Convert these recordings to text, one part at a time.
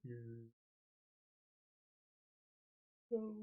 Yeah. So.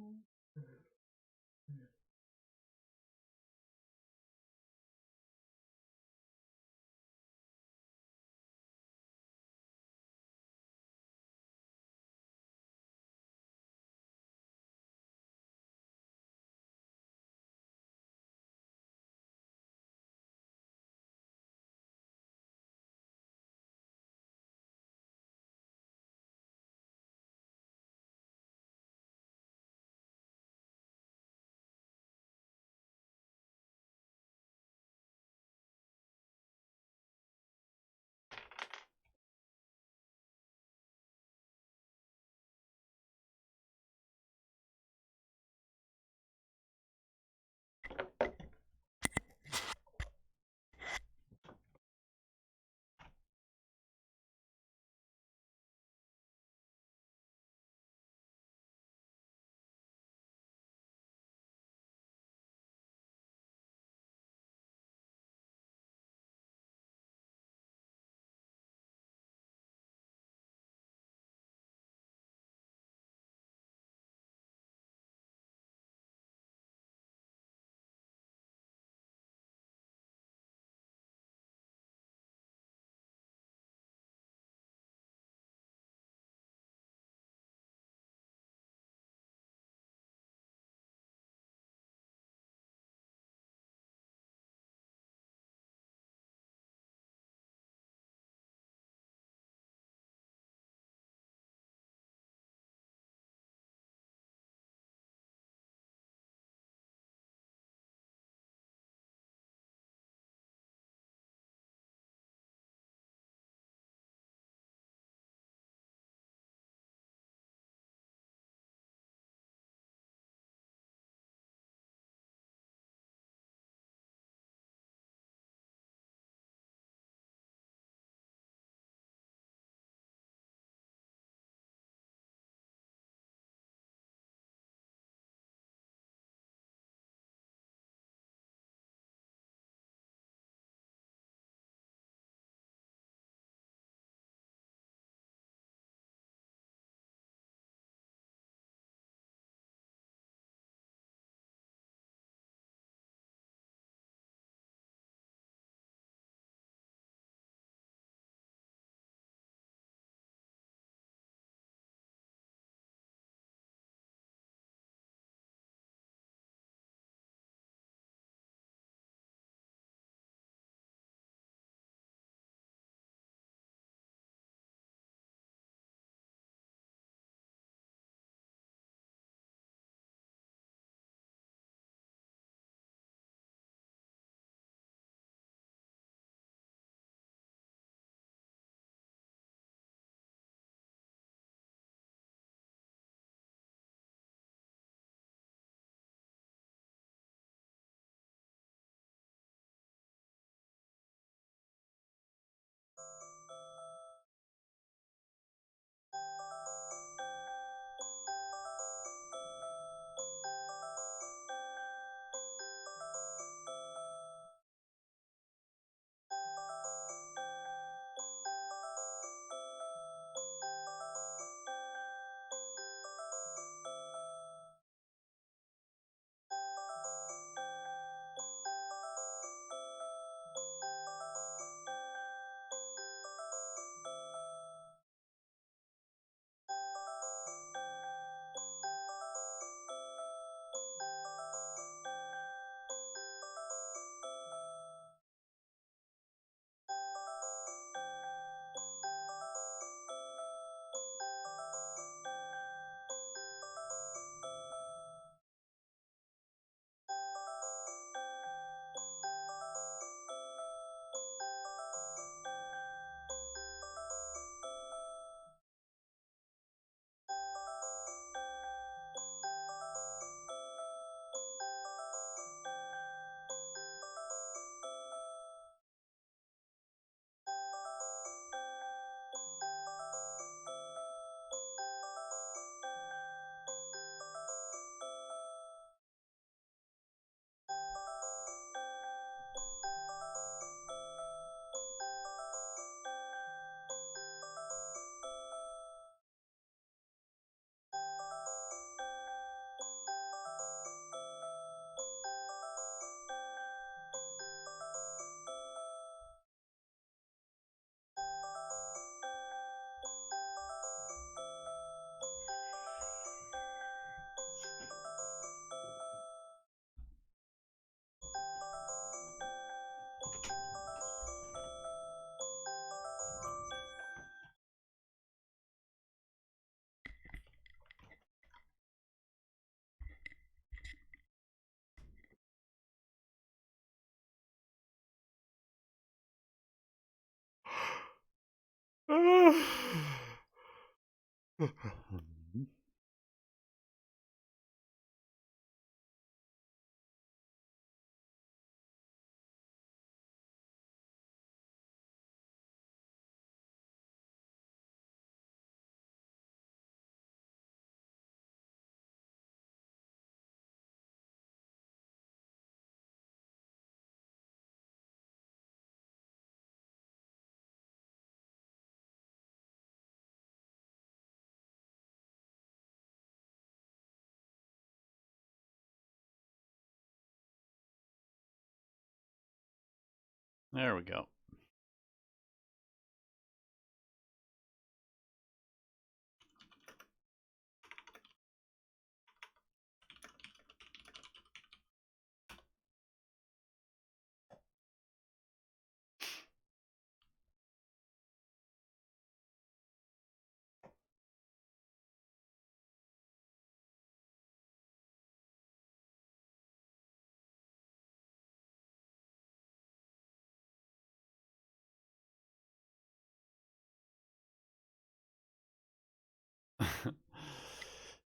There we go.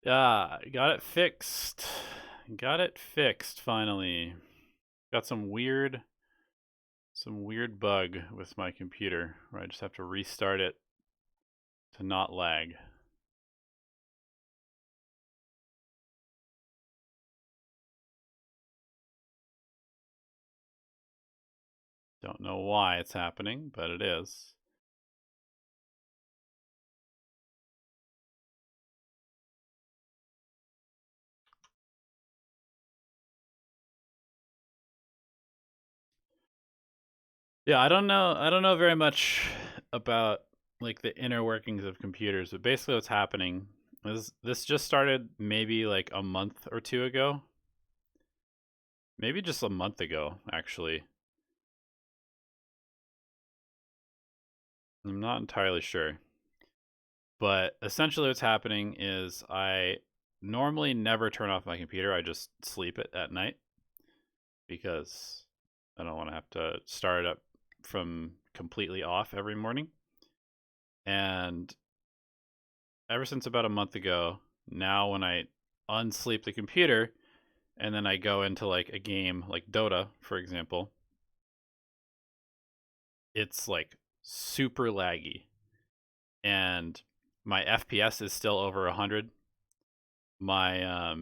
Yeah, got it fixed. Got it fixed finally. Got some weird bug with my computer where I just have to restart it to not lag. Don't know why it's happening, but it is. Yeah, I don't know very much about like the inner workings of computers, but basically what's happening is this just started maybe like a month or two ago. Maybe just a month ago, actually. I'm not entirely sure. But essentially what's happening is I normally never turn off my computer. I just sleep it at night because I don't want to have to start it up from completely off every morning. And ever since about a month ago, now when I unsleep the computer and then I go into like a game like Dota, for example, it's like super laggy. And my FPS is still over 100. My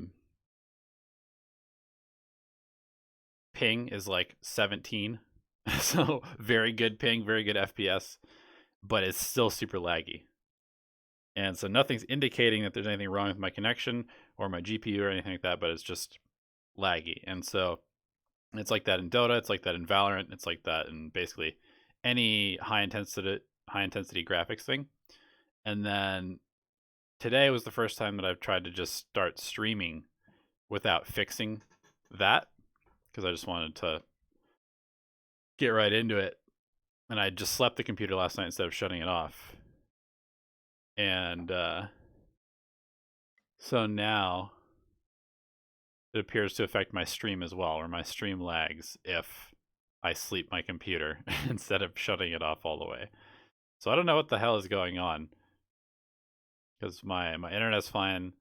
ping is like 17. So very good ping, very good FPS, but it's still super laggy. And so nothing's indicating that there's anything wrong with my connection or my GPU or anything like that, but it's just laggy. And so it's like that in Dota, it's like that in Valorant, it's like that in basically any high intensity graphics thing. And then today was the first time that I've tried to just start streaming without fixing that because I just wanted to get right into it. And I just slept the computer last night instead of shutting it off. And so now it appears to affect my stream as well, or my stream lags if I sleep my computer instead of shutting it off all the way. So I don't know what the hell is going on because my internet's fine,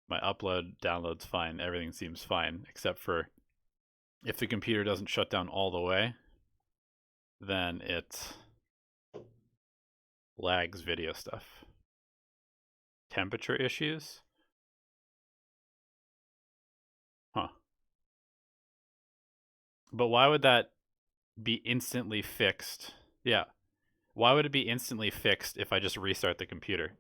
my upload download's fine, everything seems fine except for if the computer doesn't shut down all the way, then it lags video stuff. Temperature issues? Huh. But why would that be instantly fixed? Yeah. Why would it be instantly fixed if I just restart the computer?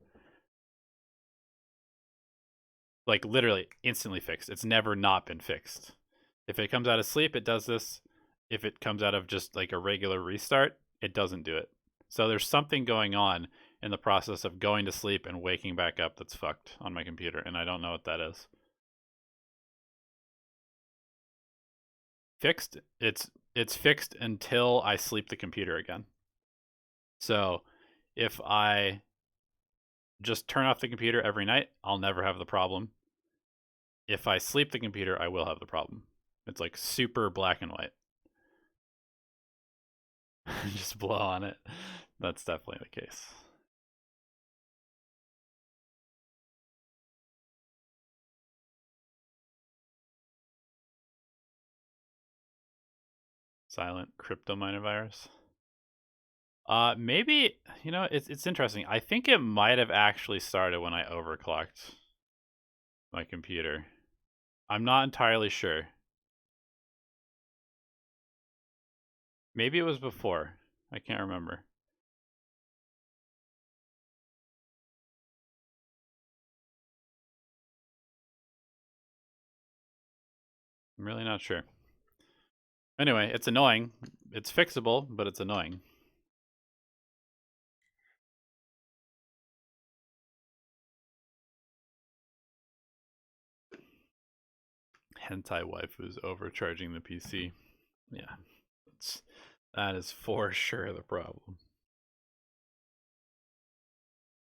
Like literally instantly fixed. It's never not been fixed. If it comes out of sleep, it does this. If it comes out of just like a regular restart, it doesn't do it. So there's something going on in the process of going to sleep and waking back up that's fucked on my computer, and I don't know what that is. Fixed? It's fixed until I sleep the computer again. So if I just turn off the computer every night, I'll never have the problem. If I sleep the computer, I will have the problem. It's like super black and white. Just blow on it. That's definitely the case. Silent crypto miner virus. Maybe, you know, it's interesting. I think it might have actually started when I overclocked my computer. I'm not entirely sure. Maybe it was before. I can't remember. I'm really not sure. Anyway, it's annoying. It's fixable, but it's annoying. Hentai waifus overcharging the PC. Yeah, that is for sure the problem.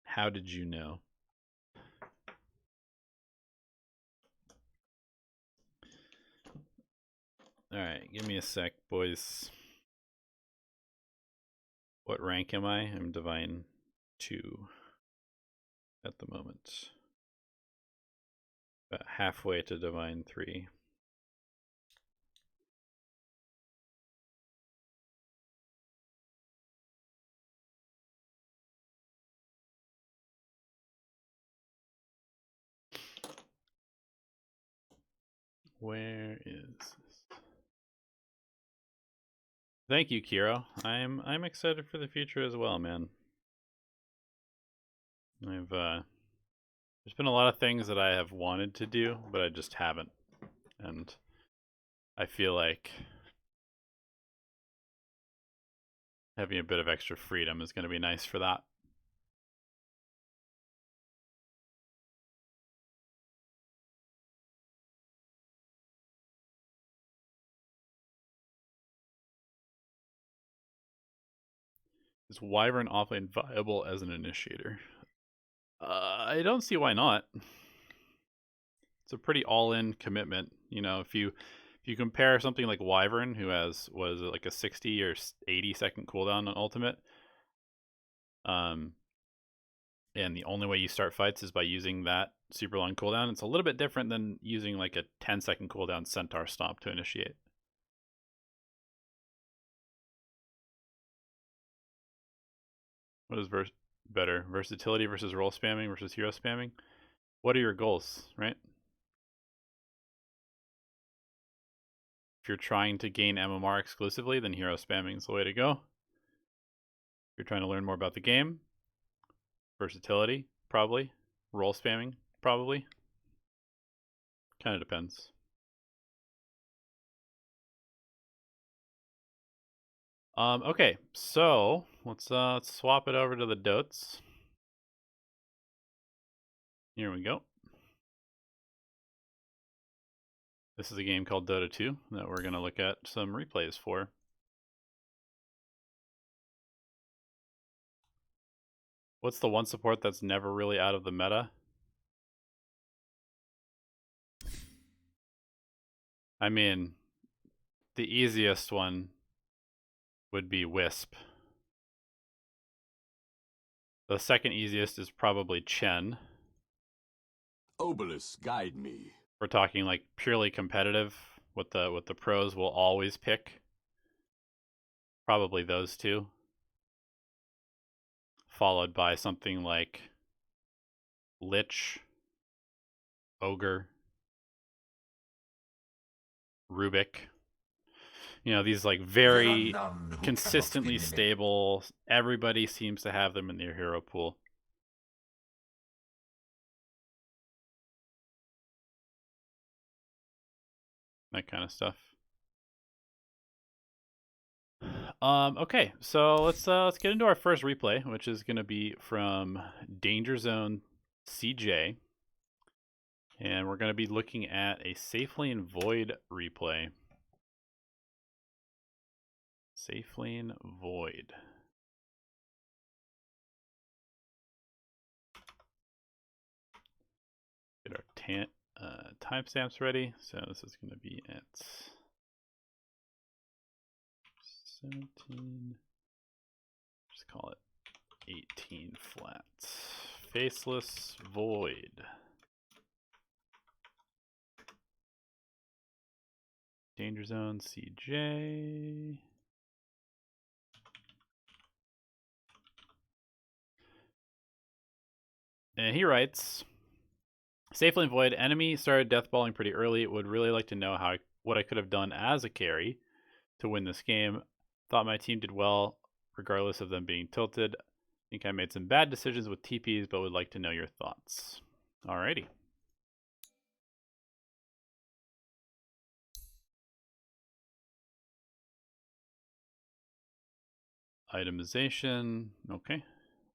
How did you know? Alright, give me a sec, boys. What rank am I? I'm Divine 2 at the moment. About halfway to Divine 3. Where is this? Thank you, Kiro. I'm excited for the future as well, man. There's been a lot of things that I have wanted to do, but I just haven't. And I feel like having a bit of extra freedom is going to be nice for that. Is Wyvern offlane viable as an initiator? I don't see why not. It's a pretty all-in commitment. You know, if you compare something like Wyvern, who has, what is it, like a 60 or 80 second cooldown on ultimate, and the only way you start fights is by using that super long cooldown, it's a little bit different than using like a 10-second cooldown Centaur Stomp to initiate. What is better? Versatility versus roll spamming versus hero spamming? What are your goals, right? If you're trying to gain MMR exclusively, then hero spamming is the way to go. If you're trying to learn more about the game, versatility, probably. Roll spamming, probably. Kind of depends. Okay, so let's swap it over to the Dotes. Here we go. This is a game called Dota 2 that we're going to look at some replays for. What's the one support that's never really out of the meta? I mean, the easiest one would be Wisp. The second easiest is probably Chen. Obelisk, guide me. We're talking like purely competitive, what the pros will always pick. Probably those two. Followed by something like Lich, Ogre, Rubik. You know, these like very consistently stable, everybody seems to have them in their hero pool. That kind of stuff. Okay, so let's get into our first replay, which is going to be from DangerZoneCJ, and we're going to be looking at a Safe Lane Void replay. Safe Lane Void. Get our timestamps ready. So this is going to be at 17. call it 18 flat. Faceless Void. DangerZoneCJ. And he writes, Safely Void, enemy started deathballing pretty early. Would really like to know what I could have done as a carry to win this game. Thought my team did well, regardless of them being tilted. Think I made some bad decisions with TPs, but would like to know your thoughts. Alrighty. Itemization. Okay.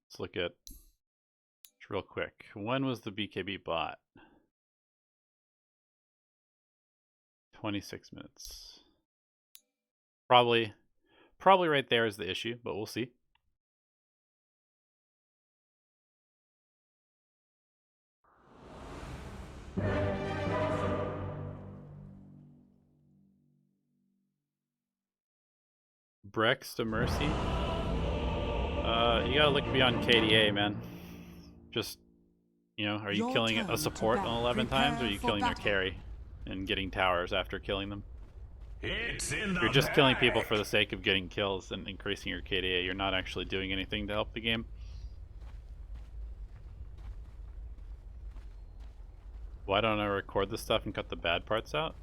Let's look at real quick. When was the BKB bot? 26 minutes. Probably right there is the issue, but we'll see. Brex to Mercy. You gotta look beyond KDA, man. Just, you know, are you killing a support on 11 times, or are you killing their carry and getting towers after killing them? If you're just killing people for the sake of getting kills and increasing your KDA, you're not actually doing anything to help the game. Why don't I record this stuff and cut the bad parts out?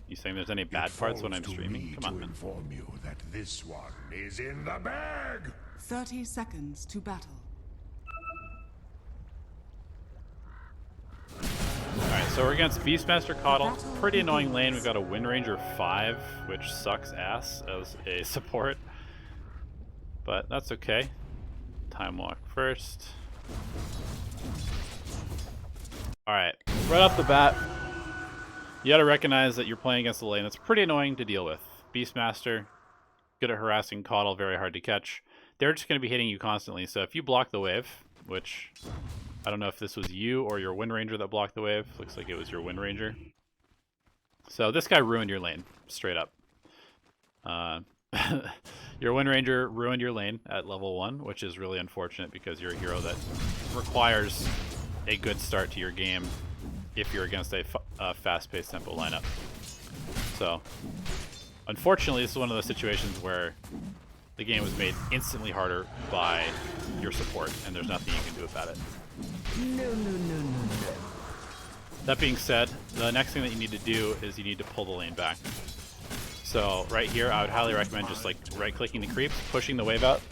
You saying there's any bad parts when I'm streaming? Come on, man. Inform you that this one is in the bag. 30 seconds to battle. Alright, so we're against Beastmaster Coddle. Pretty annoying lane. We've got a Wind Ranger 5, which sucks ass as a support. But that's okay. Time walk first. Alright, right off the bat, you gotta recognize that you're playing against a lane that's pretty annoying to deal with. Beastmaster, good at harassing Coddle, very hard to catch. They're just gonna be hitting you constantly, so if you block the wave, which I don't know if this was you or your Wind Ranger that blocked the wave. Looks like it was your Wind Ranger. So this guy ruined your lane, straight up. Your Wind Ranger ruined your lane at level 1, which is really unfortunate because you're a hero that requires a good start to your game if you're against a fast-paced tempo lineup. So, unfortunately, this is one of those situations where the game was made instantly harder by your support, and there's nothing you can do about it. No. That being said, the next thing that you need to do is you need to pull the lane back. So right here, I would highly recommend just like right-clicking the creeps, pushing the wave out,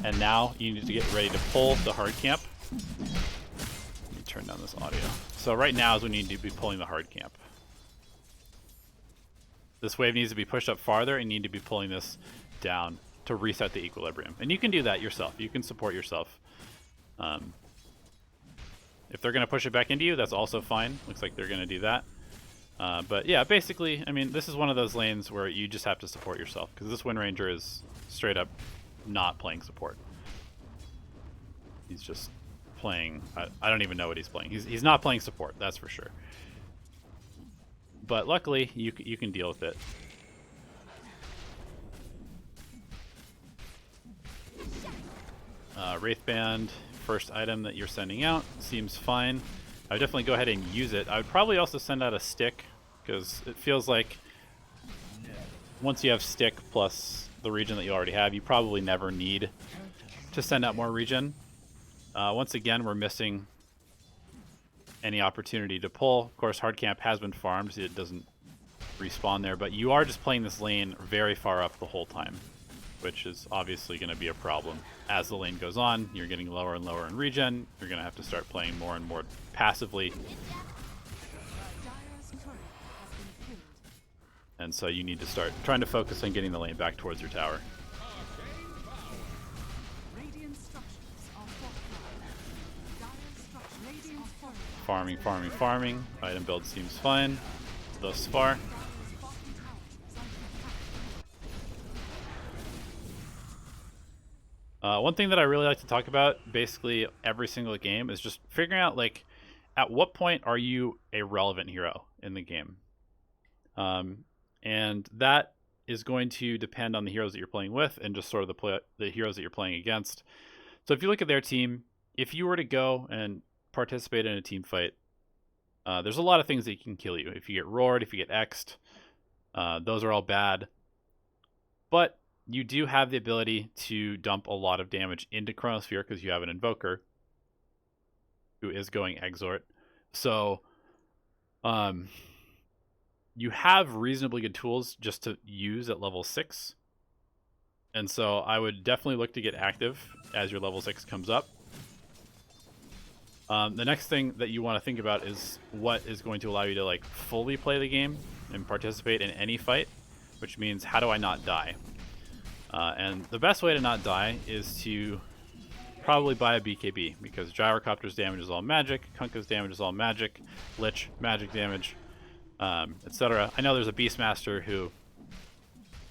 and now you need to get ready to pull the hard camp. Let me turn down this audio. So right now is when you need to be pulling the hard camp. This wave needs to be pushed up farther, and you need to be pulling this down to reset the equilibrium. And you can do that yourself. You can support yourself. If they're going to push it back into you, that's also fine. Looks like they're going to do that. But yeah, basically, I mean, this is one of those lanes where you just have to support yourself, because this Wind Ranger is straight up not playing support. He's just playing, I don't even know what he's playing. He's not playing support, that's for sure. But luckily, you can deal with it. Wraithband, first item that you're sending out, seems fine. I would definitely go ahead and use it. I would probably also send out a stick, because it feels like once you have stick plus the regen that you already have, you probably never need to send out more regen. Once again, we're missing any opportunity to pull. Of course, hard camp has been farmed, so it doesn't respawn there, but you are just playing this lane very far up the whole time, which is obviously going to be a problem. As the lane goes on, you're getting lower and lower in regen. You're going to have to start playing more and more passively. And so you need to start trying to focus on getting the lane back towards your tower. Farming. Item build seems fine thus far. One thing that I really like to talk about basically every single game is just figuring out, like, at what point are you a relevant hero in the game? And that is going to depend on the heroes that you're playing with and just sort of the heroes that you're playing against. So if you look at their team, if you were to go and participate in a team fight, there's a lot of things that can kill you. If you get roared, if you get X'd, those are all bad. But you do have the ability to dump a lot of damage into Chronosphere because you have an Invoker who is going Exort. So you have reasonably good tools just to use at level 6. And so I would definitely look to get active as your level 6 comes up. The next thing that you want to think about is what is going to allow you to like fully play the game and participate in any fight, which means how do I not die? And the best way to not die is to probably buy a BKB, because Gyrocopter's damage is all magic, Kunkka's damage is all magic, Lich, magic damage, etc. I know there's a Beastmaster who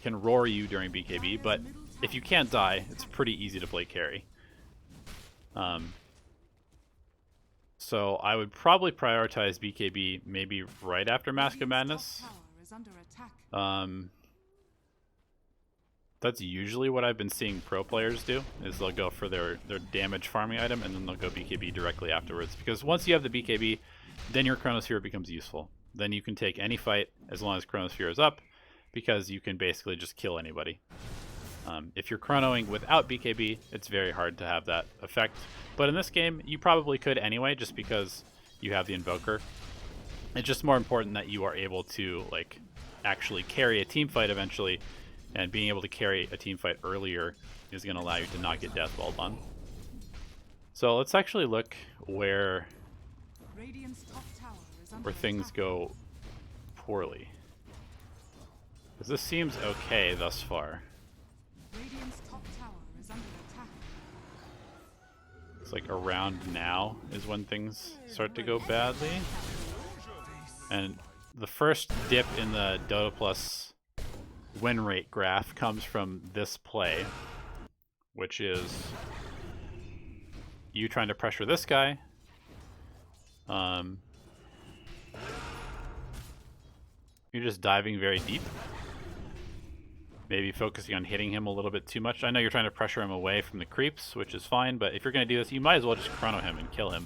can roar you during BKB, but if you can't die, it's pretty easy to play carry. So I would probably prioritize BKB maybe right after Mask of Madness. That's usually what I've been seeing pro players do, is they'll go for their damage farming item and then they'll go BKB directly afterwards. Because once you have the BKB, then your Chronosphere becomes useful. Then you can take any fight as long as Chronosphere is up, because you can basically just kill anybody. If you're chronoing without BKB, it's very hard to have that effect. But in this game, you probably could anyway, just because you have the Invoker. It's just more important that you are able to like actually carry a team fight eventually, and being able to carry a team fight earlier is going to allow you to not get deathballed on. So let's actually look where things go poorly. Because this seems okay thus far. It's like around now is when things start to go badly. And the first dip in the Dota Plus win rate graph comes from this play, which is you trying to pressure this guy. You're just diving very deep. Maybe focusing on hitting him a little bit too much. I know you're trying to pressure him away from the creeps, which is fine, but if you're going to do this, you might as well just chrono him and kill him.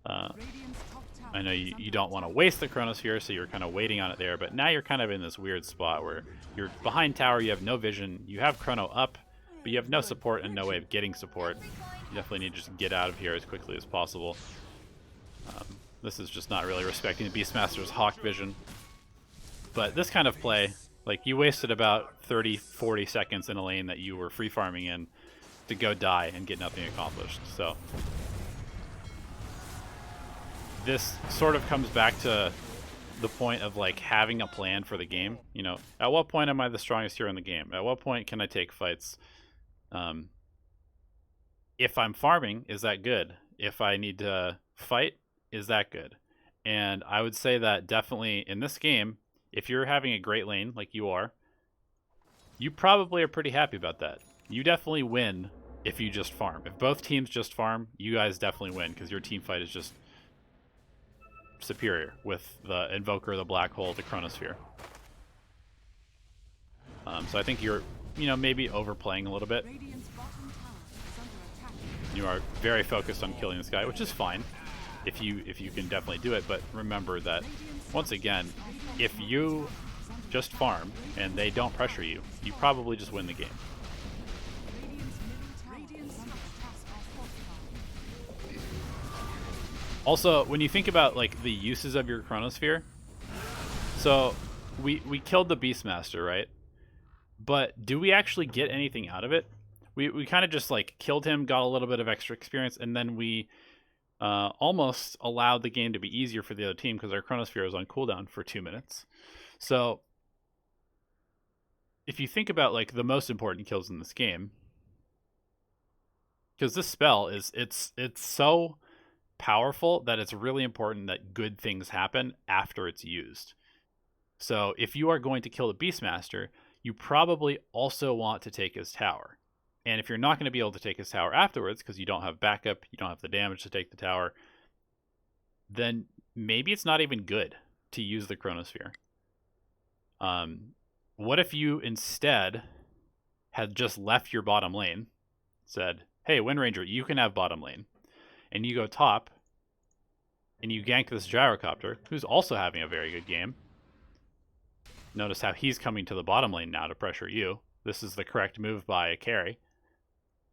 I know you don't want to waste the Chronosphere, so you're kind of waiting on it there, but now you're kind of in this weird spot where you're behind tower, you have no vision, you have Chrono up, but you have no support and no way of getting support. You definitely need to just get out of here as quickly as possible. This is just not really respecting the Beastmaster's Hawk vision. But this kind of play, like you wasted about 30-40 seconds in a lane that you were free farming in to go die and get nothing accomplished. So this sort of comes back to the point of like having a plan for the game. You know, at what point am I the strongest hero in the game? At what point can I take fights? If I'm farming, is that good? If I need to fight, is that good? And I would say that definitely in this game, if you're having a great lane like you are, you probably are pretty happy about that. You definitely win if you just farm. If both teams just farm, you guys definitely win because your team fight is just superior with the Invoker, the Black Hole, the Chronosphere. So I think you're, maybe overplaying a little bit. You are very focused on killing this guy, which is fine if you can definitely do it. But remember that once again, if you just farm and they don't pressure you, you probably just win the game. Also, when you think about like the uses of your Chronosphere, so we killed the Beastmaster, right? But do we actually get anything out of it? We kind of just like killed him, got a little bit of extra experience, and then we almost allowed the game to be easier for the other team because our Chronosphere was on cooldown for 2 minutes. So if you think about like the most important kills in this game, because this spell it's so powerful that it's really important that good things happen after it's used. So if you are going to kill the Beastmaster, you probably also want to take his tower. And if you're not going to be able to take his tower afterwards because you don't have backup, you don't have the damage to take the tower, then maybe it's not even good to use the Chronosphere. What if you instead had just left your bottom lane, said, hey, Wind Ranger, you can have bottom lane, and you go top, and you gank this Gyrocopter, who's also having a very good game. Notice how he's coming to the bottom lane now to pressure you. This is the correct move by a carry.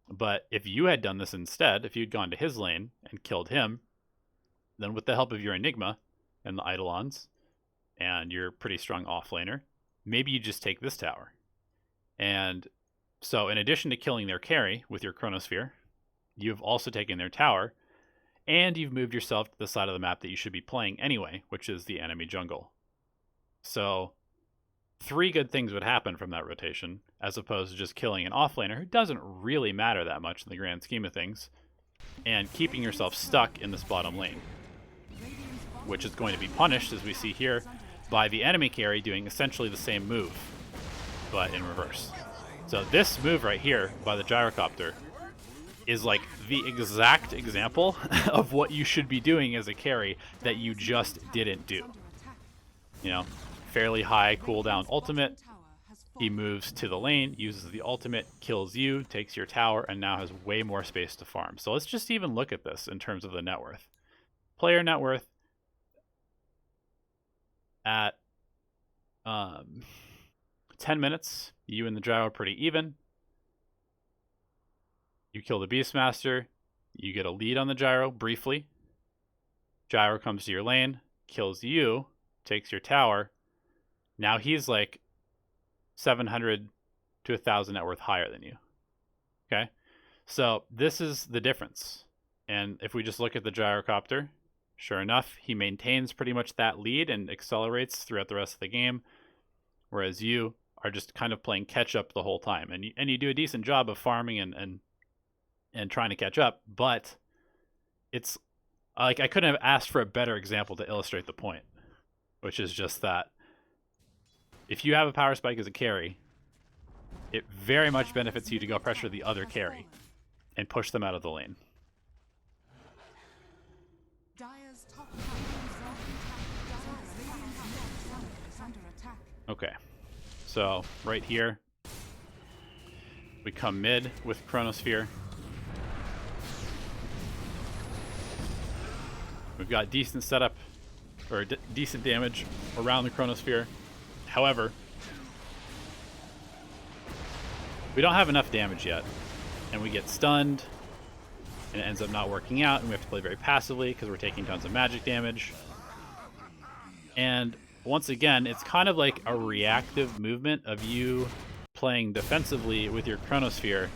But if you had done this instead, if you'd gone to his lane and killed him, then with the help of your Enigma and the Eidolons and your pretty strong offlaner, maybe you just take this tower. And so in addition to killing their carry with your Chronosphere, you've also taken their tower, and you've moved yourself to the side of the map that you should be playing anyway, which is the enemy jungle. So 3 good things would happen from that rotation, as opposed to just killing an offlaner who doesn't really matter that much in the grand scheme of things, and keeping yourself stuck in this bottom lane, which is going to be punished, as we see here, by the enemy carry doing essentially the same move, but in reverse. So this move right here by the Gyrocopter is like the exact example of what you should be doing as a carry that you just didn't do. You know, fairly high cooldown ultimate. He moves to the lane, uses the ultimate, kills you, takes your tower, and now has way more space to farm. So let's just even look at this in terms of the net worth. Player net worth at 10 minutes, you and the Drow are pretty even. You kill the Beastmaster, you get a lead on the Gyro briefly. Gyro comes to your lane, kills you, takes your tower. Now he's like 700 to 1,000 net worth higher than you. Okay? So this is the difference. And if we just look at the Gyrocopter, sure enough, he maintains pretty much that lead and accelerates throughout the rest of the game, whereas you are just kind of playing catch up the whole time. And you do a decent job of farming and trying to catch up, but it's like I couldn't have asked for a better example to illustrate the point, which is just that if you have a power spike as a carry, it very much benefits you to go pressure the other carry and push them out of the lane. Okay, so right here, we come mid with Chronosphere. We've got decent setup, or decent damage around the Chronosphere. However, we don't have enough damage yet, and we get stunned, and it ends up not working out, and we have to play very passively because we're taking tons of magic damage. And once again, it's kind of like a reactive movement of you playing defensively with your Chronosphere,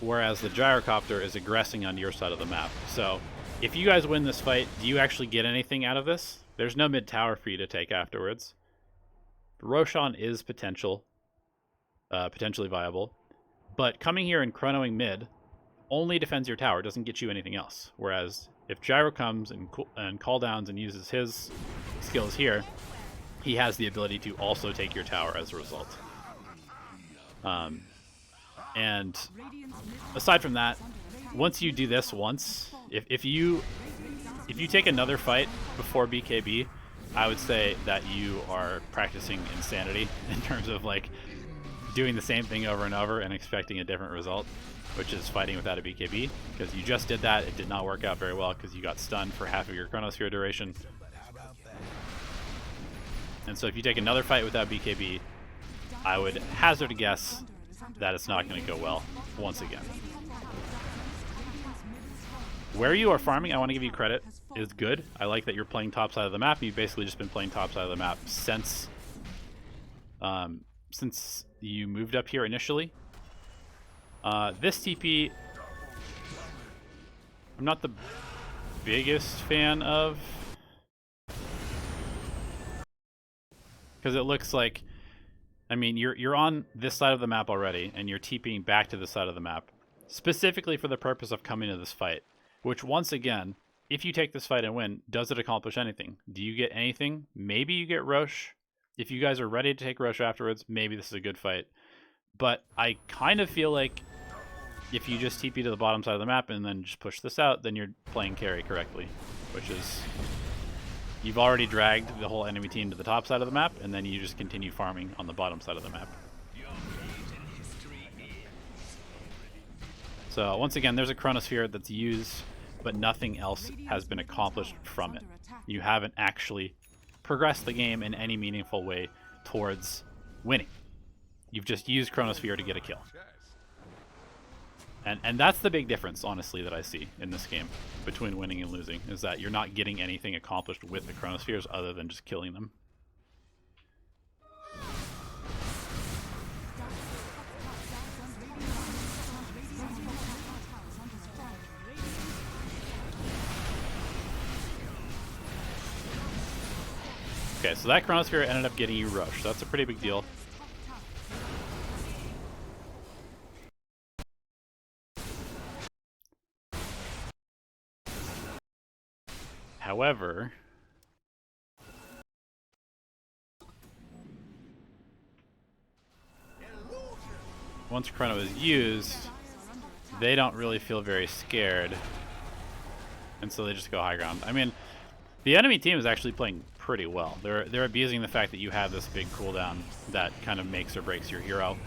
whereas the Gyrocopter is aggressing on your side of the map. So if you guys win this fight, do you actually get anything out of this? There's no mid tower for you to take afterwards. Roshan is potentially viable, but coming here and chronoing mid only defends your tower, doesn't get you anything else. Whereas if Gyro comes and cooldowns and uses his skills here, he has the ability to also take your tower as a result. And aside from that, once you do this once, if you take another fight before BKB, I would say that you are practicing insanity in terms of like doing the same thing over and over and expecting a different result, which is fighting without a BKB, because you just did that. It did not work out very well because you got stunned for half of your Chronosphere duration. And so if you take another fight without BKB, I would hazard a guess that it's not going to go well once again. Where you are farming, I want to give you credit, is good. I like that you're playing top side of the map. You've basically just been playing top side of the map since you moved up here initially. This TP, I'm not the biggest fan of, because it looks like, I mean, you're on this side of the map already, and you're TPing back to this side of the map, specifically for the purpose of coming to this fight. Which, once again, if you take this fight and win, does it accomplish anything? Do you get anything? Maybe you get Roche. If you guys are ready to take Roche afterwards, maybe this is a good fight. But I kind of feel like if you just TP to the bottom side of the map and then just push this out, then you're playing carry correctly. Which is, you've already dragged the whole enemy team to the top side of the map, and then you just continue farming on the bottom side of the map. So once again, there's a chronosphere that's used, but nothing else has been accomplished from it. You haven't actually progressed the game in any meaningful way towards winning. You've just used chronosphere to get a kill. And that's the big difference, honestly, that I see in this game between winning and losing, is that you're not getting anything accomplished with the chronospheres other than just killing them. Okay, so that chronosphere ended up getting you rushed. So that's a pretty big deal. However, once chrono is used, they don't really feel very scared, and so they just go high ground. I mean, the enemy team is actually playing pretty well. They're abusing the fact that you have this big cooldown that kind of makes or breaks your hero.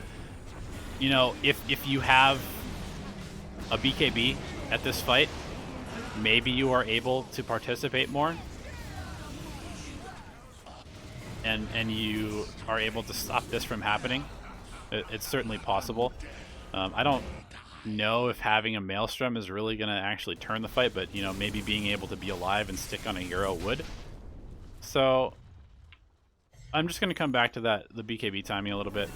You know, if you have a BKB at this fight, maybe you are able to participate more, and you are able to stop this from happening. It's certainly possible. I don't know if having a Maelstrom is really going to actually turn the fight, but you know, maybe being able to be alive and stick on a hero would. So I'm just going to come back to the BKB timing a little bit,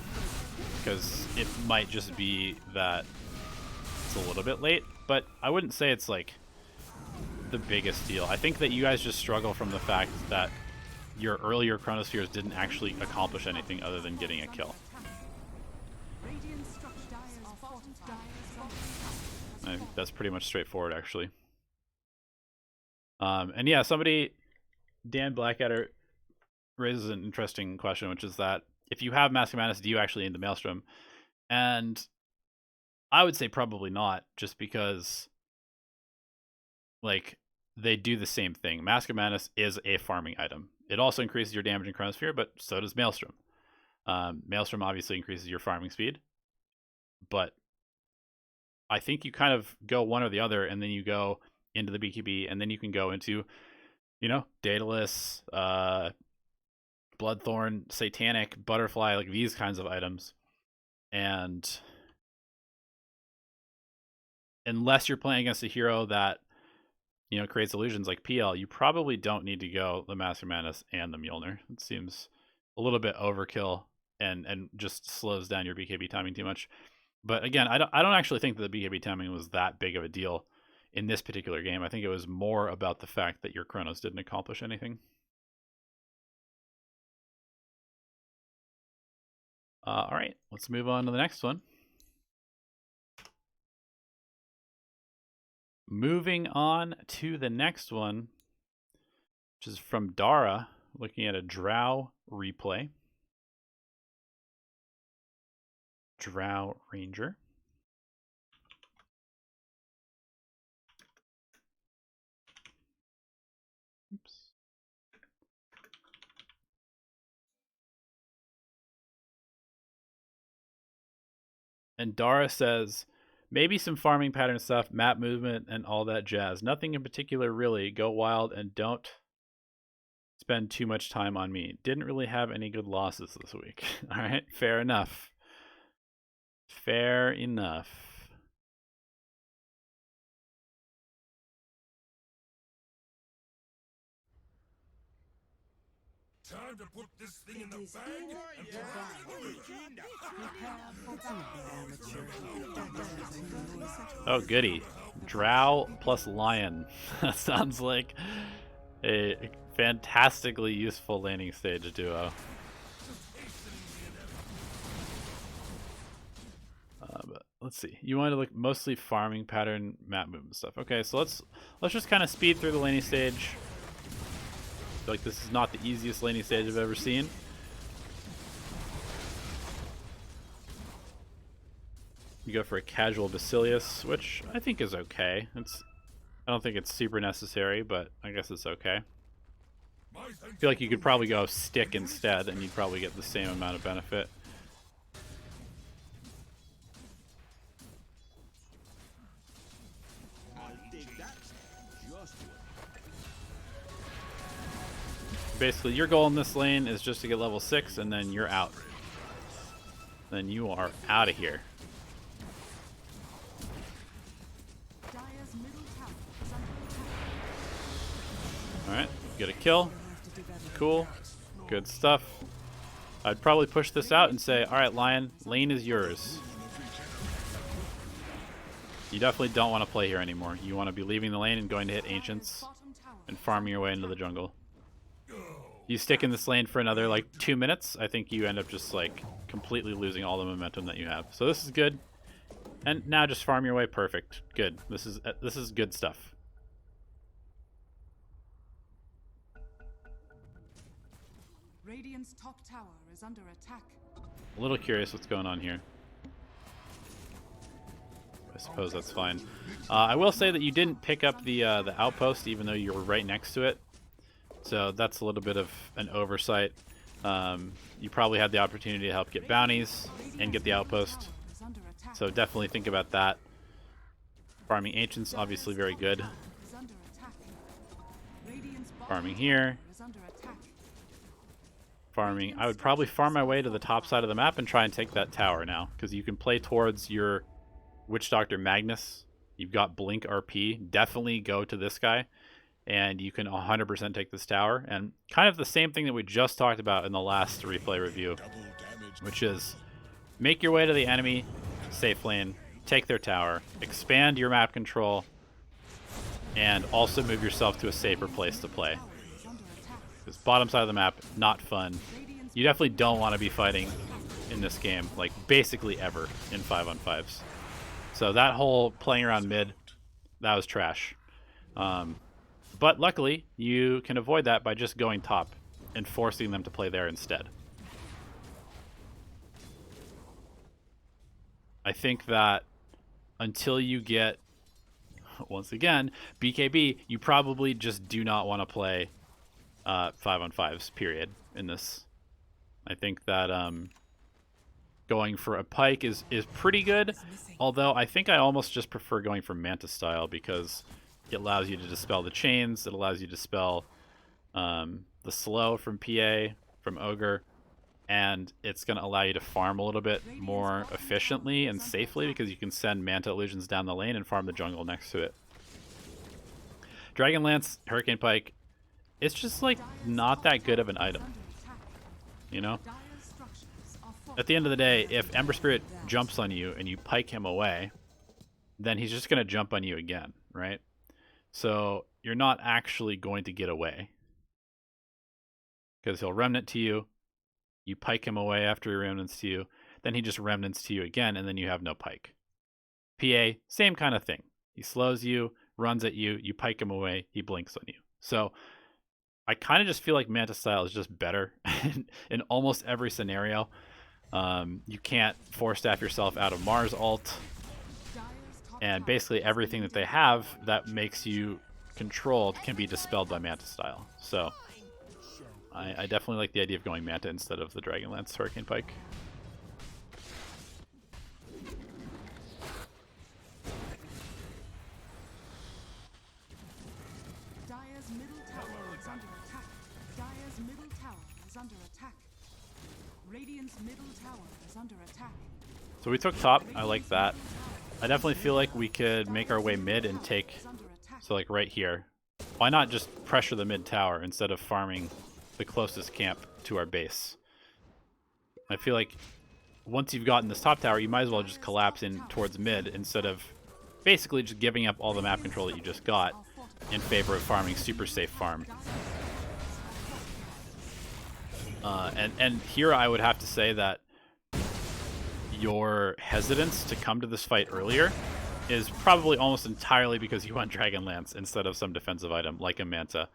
because it might just be that it's a little bit late, but I wouldn't say it's like the biggest deal. I think that you guys just struggle from the fact that your earlier chronospheres didn't actually accomplish anything other than getting a kill. I think that's pretty much straightforward, actually. And yeah, Dan Blackadder raises an interesting question, which is that if you have Mask of Madness, do you actually need the Maelstrom? And I would say probably not, just because, like, they do the same thing. Mask of Madness is a farming item. It also increases your damage in Chronosphere, but so does Maelstrom. Maelstrom obviously increases your farming speed, but I think you kind of go one or the other, and then you go into the BKB, and then you can go into, you know, Daedalus, Bloodthorn, Satanic, Butterfly, like these kinds of items. And unless you're playing against a hero that, you know, creates illusions like PL, you probably don't need to go the Master Madness and the Mjolnir. It seems a little bit overkill and just slows down your BKB timing too much. But again, I don't actually think that the BKB timing was that big of a deal in this particular game. I think it was more about the fact that your Chronos didn't accomplish anything. All right, let's move on to the next one. Moving on to the next one, which is from Dara, looking at a Drow replay. Drow Ranger. Oops. And Dara says, maybe some farming pattern stuff, map movement, and all that jazz. Nothing in particular, really. Go wild and don't spend too much time on me. Didn't really have any good losses this week. All right, fair enough. Fair enough. Time to put this thing in the bag and Oh, goody. Drow plus Lion. That sounds like a fantastically useful laning stage duo. But let's see. You want to look mostly farming pattern, map movement stuff. Okay, so let's just kind of speed through the laning stage. I feel like this is not the easiest laning stage I've ever seen. You go for a casual Basilius, which I think is okay. I don't think it's super necessary, but I guess it's okay. I feel like you could probably go stick instead, and you'd probably get the same amount of benefit. Basically, your goal in this lane is just to get level 6, and then you're out. Then you are out of here. Alright, get a kill. Cool. Good stuff. I'd probably push this out and say, alright, Lion, lane is yours. You definitely don't want to play here anymore. You want to be leaving the lane and going to hit Ancients and farming your way into the jungle. You stick in this lane for another like 2 minutes, I think you end up just like completely losing all the momentum that you have. So this is good. And now just farm your way. Perfect. Good. This is good stuff. Radiant's top tower is under attack. A little curious what's going on here. I suppose that's fine. I will say that you didn't pick up the outpost even though you were right next to it. So that's a little bit of an oversight. You probably had the opportunity to help get bounties and get the outpost. So definitely think about that. Farming Ancients, obviously very good. Farming here. Farming. I would probably farm my way to the top side of the map and try and take that tower now. Because you can play towards your Witch Doctor Magnus. You've got Blink RP. Definitely go to this guy. And you can 100% take this tower. And kind of the same thing that we just talked about in the last replay review, which is make your way to the enemy safe lane, take their tower, expand your map control, and also move yourself to a safer place to play. This bottom side of the map, not fun. You definitely don't want to be fighting in this game, like basically ever in 5-on-5s. So that whole playing around mid, that was trash. But luckily, you can avoid that by just going top and forcing them to play there instead. I think that until you get, once again, BKB, you probably just do not want to play 5-on-5s, period, in this. I think that going for a pike is pretty good, although I think I almost just prefer going for Manta style because it allows you to dispel the chains. It allows you to dispel the slow from PA, from Ogre, and it's going to allow you to farm a little bit more efficiently and safely because you can send Manta Illusions down the lane and farm the jungle next to it. Dragonlance, Hurricane Pike, it's just like not that good of an item, you know? At the end of the day, if Ember Spirit jumps on you and you pike him away, then he's just going to jump on you again, right? So you're not actually going to get away because he'll remnant to you. You pike him away after he remnants to you. Then he just remnants to you again, and then you have no pike. PA, same kind of thing. He slows you, runs at you, you pike him away, he blinks on you. So I kind of just feel like Manta style is just better in almost every scenario. You can't force staff yourself out of Mars ult. And basically everything that they have that makes you controlled can be dispelled by Manta style. So I definitely like the idea of going Manta instead of the Dragonlance Hurricane Pike. Dire's middle tower is under attack. Dire's middle tower is under attack. Radiant's middle tower is under attack. So we took top. I like that. I definitely feel like we could make our way mid and take, so like right here. Why not just pressure the mid tower instead of farming the closest camp to our base? I feel like once you've gotten this top tower, you might as well just collapse in towards mid instead of basically just giving up all the map control that you just got in favor of farming super safe farm. And here I would have to say that your hesitance to come to this fight earlier is probably almost entirely because you want Dragonlance instead of some defensive item like a Manta,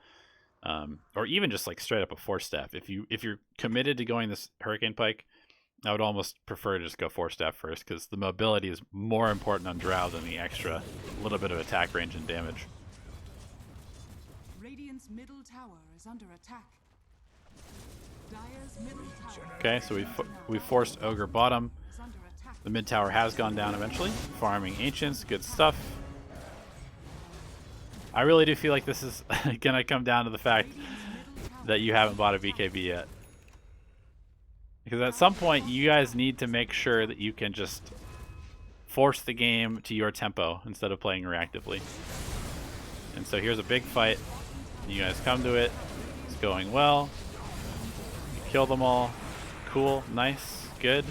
or even just like straight up a Force Staff. If you're committed to going this Hurricane Pike, I would almost prefer to just go Force Staff first because the mobility is more important on Drow than the extra little bit of attack range and damage. Radiant's middle tower is under attack. Dire's middle tower. Okay, so we forced Ogre bottom. Is under attack. The mid tower has gone down eventually. Farming Ancients, good stuff. I really do feel like this is gonna come down to the fact that you haven't bought a BKB yet. Because at some point, you guys need to make sure that you can just force the game to your tempo instead of playing reactively. And so here's a big fight. You guys come to it. It's going well. You kill them all. Cool, nice, good.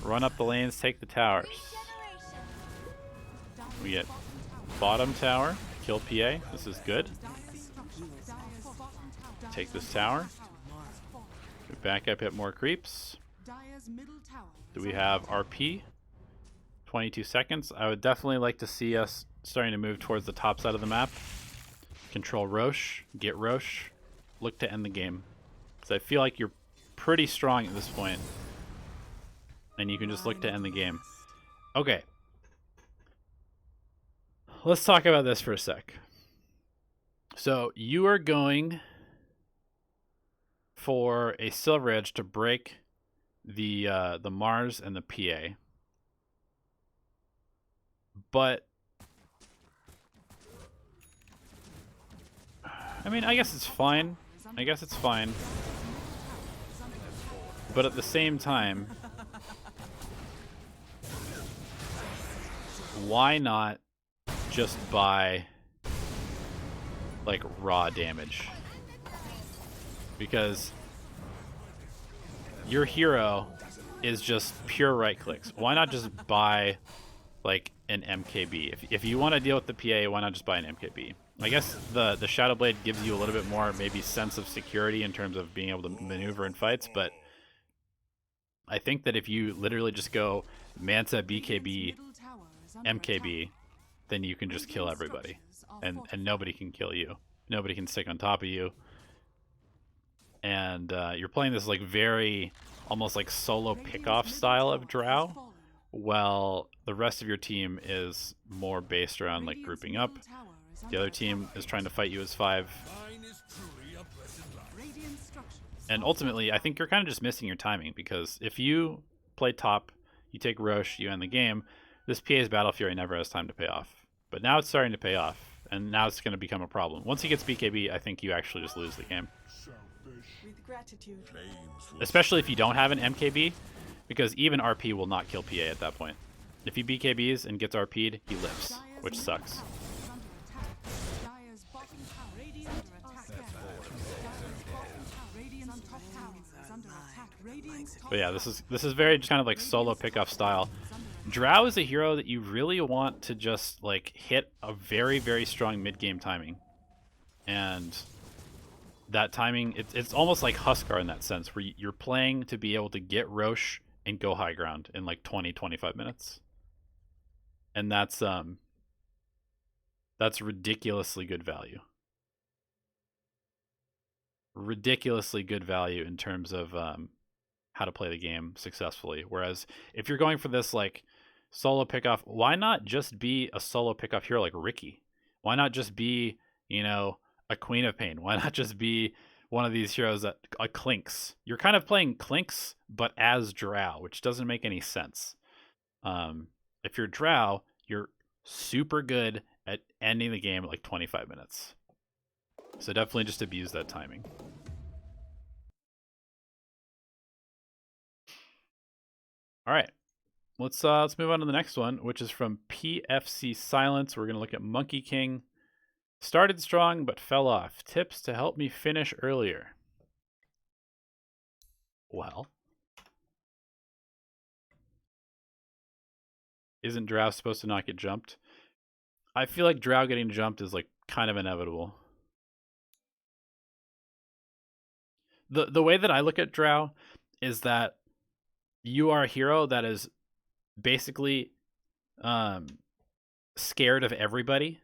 Run up the lanes, take the towers. We get bottom tower, kill PA. This is good. Take this tower. We back up, hit more creeps. Dire's middle tower. Do we have RP? 22 seconds. I would definitely like to see us starting to move towards the top side of the map. Control Roche, get Roche, look to end the game. Because I feel like you're pretty strong at this point. And you can just look to end the game. Okay. Let's talk about this for a sec. So you are going for a Silver Edge to break the Mars and the PA. But I mean, I guess it's fine. I guess it's fine. But at the same time, why not just buy like raw damage? Because your hero is just pure right clicks. Why not just buy like an MKB? If you want to deal with the PA, why not just buy an MKB? I guess the Shadow Blade gives you a little bit more maybe sense of security in terms of being able to maneuver in fights, but I think that if you literally just go Manta, BKB, MKB, then you can just kill everybody. And nobody can kill you. Nobody can stick on top of you. And you're playing this like very almost like solo pick-off style of Drow, while the rest of your team is more based around like grouping up. The other team is trying to fight you as 5. And ultimately, I think you're kind of just missing your timing, because if you play top, you take Roche, you end the game, this PA's Battle Fury never has time to pay off. But now it's starting to pay off, and now it's going to become a problem. Once he gets BKB, I think you actually just lose the game. With gratitude. Especially if you don't have an MKB, because even RP will not kill PA at that point. If he BKBs and gets RP'd, he lives, which sucks. But yeah, this is very just kind of like solo pickoff style. Drow is a hero that you really want to just like hit a very, very strong mid-game timing. And that timing, it's almost like Huskar in that sense, where you're playing to be able to get Roche and go high ground in like 20-25 minutes. And that's ridiculously good value. Ridiculously good value in terms of how to play the game successfully. Whereas if you're going for this like solo pickoff, why not just be a solo pickoff hero like Ricky? Why not just be, you know, a Queen of Pain? Why not just be one of these heroes that a Clinks? You're kind of playing Clinks but as Drow, which doesn't make any sense. If you're Drow, you're super good at ending the game at like 25 minutes. So definitely just abuse that timing. All right, let's move on to the next one, which is from pfcSilence. We're gonna look at Monkey King. Started strong but fell off. Tips to help me finish earlier. Well, isn't Drow supposed to not get jumped? I feel like Drow getting jumped is like kind of inevitable. The way that I look at Drow is that you are a hero that is basically scared of everybody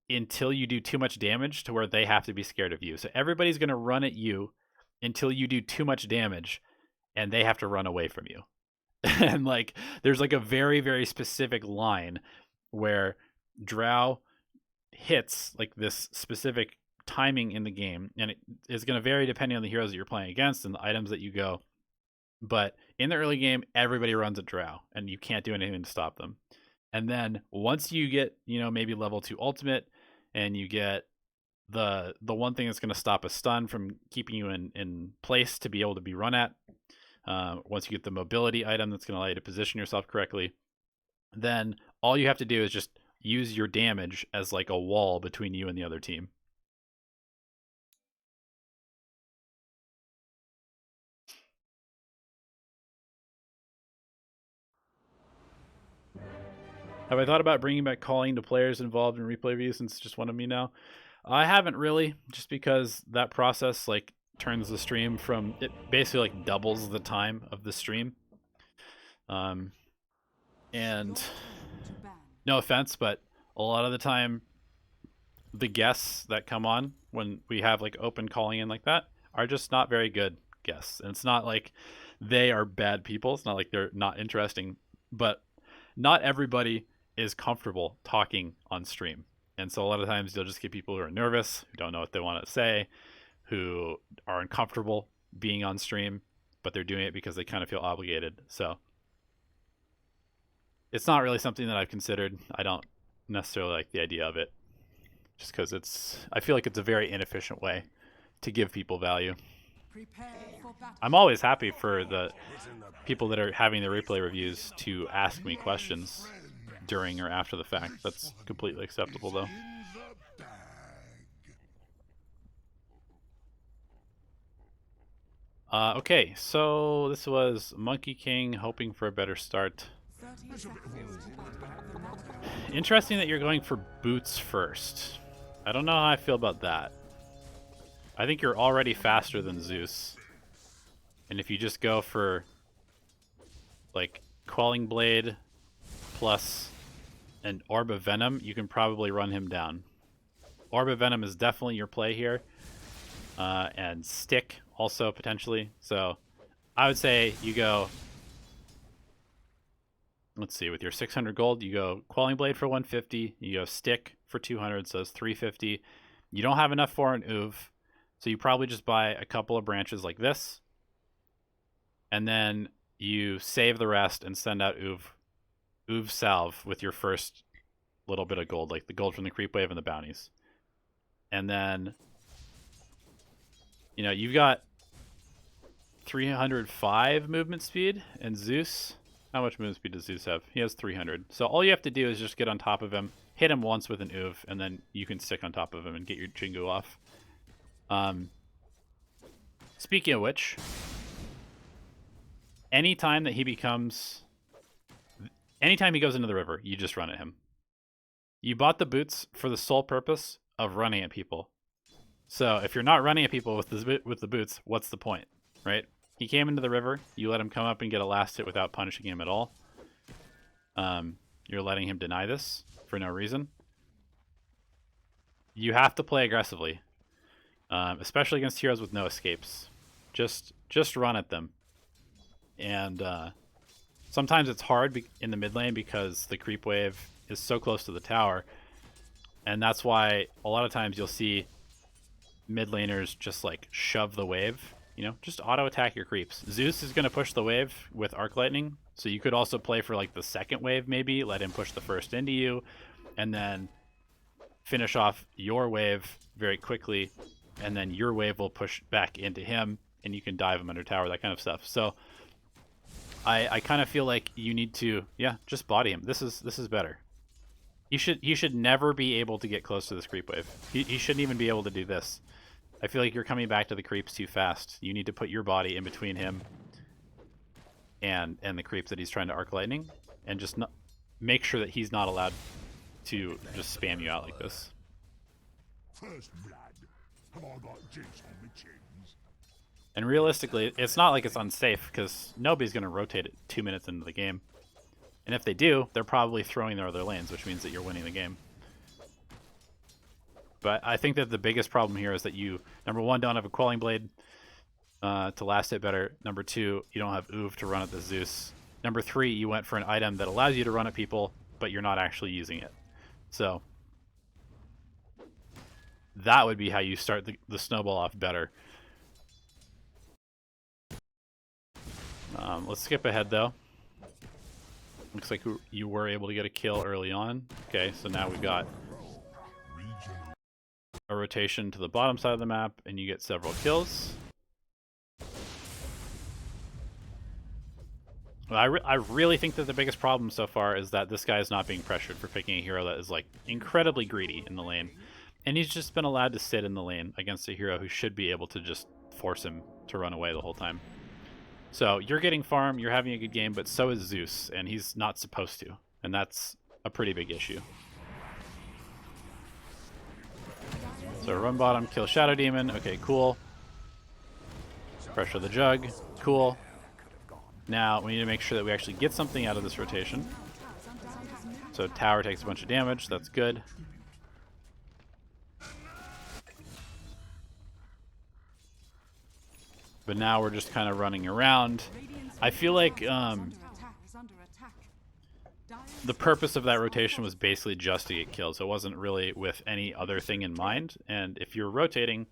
until you do too much damage to where they have to be scared of you. So everybody's going to run at you until you do too much damage and they have to run away from you. And like there's like a very, very specific line where Drow hits like this specific timing in the game, and it is going to vary depending on the heroes that you're playing against and the items that you go. But in the early game, everybody runs a Drow, and you can't do anything to stop them. And then once you get, maybe level 2 ultimate, and you get the one thing that's going to stop a stun from keeping you in place to be able to be run at, once you get the mobility item that's going to allow you to position yourself correctly, then all you have to do is just use your damage as like a wall between you and the other team. Have I thought about bringing back calling to players involved in replay reviews since it's just one of me now? I haven't really, just because that process like turns the stream from, it basically like doubles the time of the stream. And no offense, but a lot of the time the guests that come on when we have like open calling in like that are just not very good guests. And it's not like they are bad people. It's not like they're not interesting, but not everybody is comfortable talking on stream. And so a lot of times you'll just get people who are nervous, who don't know what they want to say, who are uncomfortable being on stream, but they're doing it because they kind of feel obligated. So it's not really something that I've considered. I don't necessarily like the idea of it, just because I feel like it's a very inefficient way to give people value. I'm always happy for the people that are having the replay reviews to ask me questions during or after the fact. That's completely acceptable, though. Okay, so this was Monkey King hoping for a better start. Interesting that you're going for boots first. I don't know how I feel about that. I think you're already faster than Zeus. And if you just go for like Quelling Blade plus an Orb of Venom, you can probably run him down. Orb of Venom is definitely your play here. And Stick also potentially. So I would say you go, let's see, with your 600 gold, you go Quelling Blade for 150, you go Stick for 200, so it's 350. You don't have enough for an Uv, so you probably just buy a couple of branches like this, and then you save the rest and send out Uv Salve with your first little bit of gold, like the gold from the creep wave and the bounties. And then, you've got 305 movement speed, and Zeus, how much movement speed does Zeus have? He has 300. So all you have to do is just get on top of him, hit him once with an Uv, and then you can stick on top of him and get your Jingu off. Speaking of which, anytime he goes into the river, you just run at him. You bought the boots for the sole purpose of running at people. So if you're not running at people with the boots, what's the point, right? He came into the river, you let him come up and get a last hit without punishing him at all. You're letting him deny this for no reason. You have to play aggressively, especially against heroes with no escapes. Just run at them. And sometimes it's hard in the mid lane because the creep wave is so close to the tower, and that's why a lot of times you'll see mid laners just like shove the wave. Just auto attack your creeps. Zeus is going to push the wave with Arc Lightning, so you could also play for like the second wave maybe, let him push the first into you, and then finish off your wave very quickly, and then your wave will push back into him, and you can dive him under tower, that kind of stuff. So I kind of feel like you need to, just body him. This is better. He should never be able to get close to this creep wave. He shouldn't even be able to do this. I feel like you're coming back to the creeps too fast. You need to put your body in between him and the creeps that he's trying to Arc Lightning, and just make sure that he's not allowed to just spam you out like this. First blood. Have I got juice on the chins? And realistically, it's not like it's unsafe, because nobody's going to rotate it 2 minutes into the game. And if they do, they're probably throwing their other lanes, which means that you're winning the game. But I think that the biggest problem here is that you, number one, don't have a Quelling Blade to last hit better. Number two, you don't have Uv to run at the Zeus. Number three, you went for an item that allows you to run at people, but you're not actually using it. So that would be how you start the snowball off better. Let's skip ahead though. Looks like you were able to get a kill early on. Okay, so now we've got a rotation to the bottom side of the map, and you get several kills. I really think that the biggest problem so far is that this guy is not being pressured for picking a hero that is like incredibly greedy in the lane. And he's just been allowed to sit in the lane against a hero who should be able to just force him to run away the whole time. So you're getting farm, you're having a good game, but so is Zeus, and he's not supposed to. And that's a pretty big issue. So run bottom, kill Shadow Demon. Okay, cool. Pressure the Jug. Cool. Now we need to make sure that we actually get something out of this rotation. So tower takes a bunch of damage. That's good. But now we're just kind of running around. I feel like the purpose of that rotation was basically just to get kills. It wasn't really with any other thing in mind. And if you're rotating,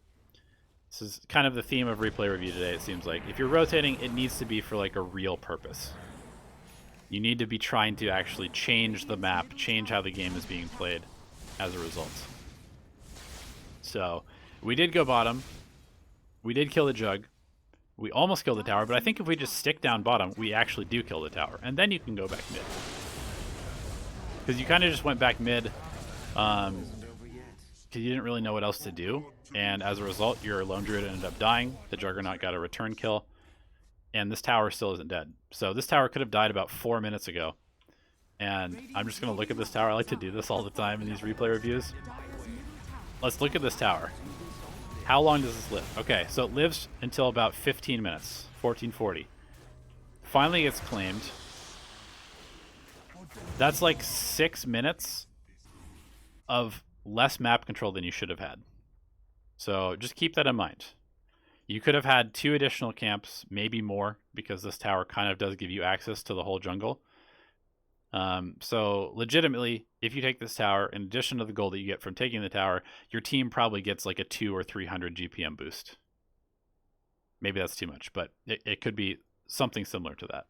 this is kind of the theme of replay review today, it seems like. If you're rotating, it needs to be for like a real purpose. You need to be trying to actually change the map, change how the game is being played as a result. So we did go bottom. We did kill the Jug. We almost killed the tower, but I think if we just stick down bottom, we actually do kill the tower. And then you can go back mid. Because you kind of just went back mid because you didn't really know what else to do. And as a result, your Lone Druid ended up dying. The Juggernaut got a return kill. And this tower still isn't dead. So this tower could have died about 4 minutes ago. And I'm just going to look at this tower. I like to do this all the time in these replay reviews. Let's look at this tower. How long does this live? Okay, so it lives until about 15 minutes, 1440. Finally gets claimed. That's like 6 minutes of less map control than you should have had. So just keep that in mind. You could have had 2 additional camps, maybe more, because this tower kind of does give you access to the whole jungle. So legitimately, if you take this tower, in addition to the gold that you get from taking the tower, your team probably gets like a 200 or 300 GPM boost. Maybe that's too much, but it could be something similar to that.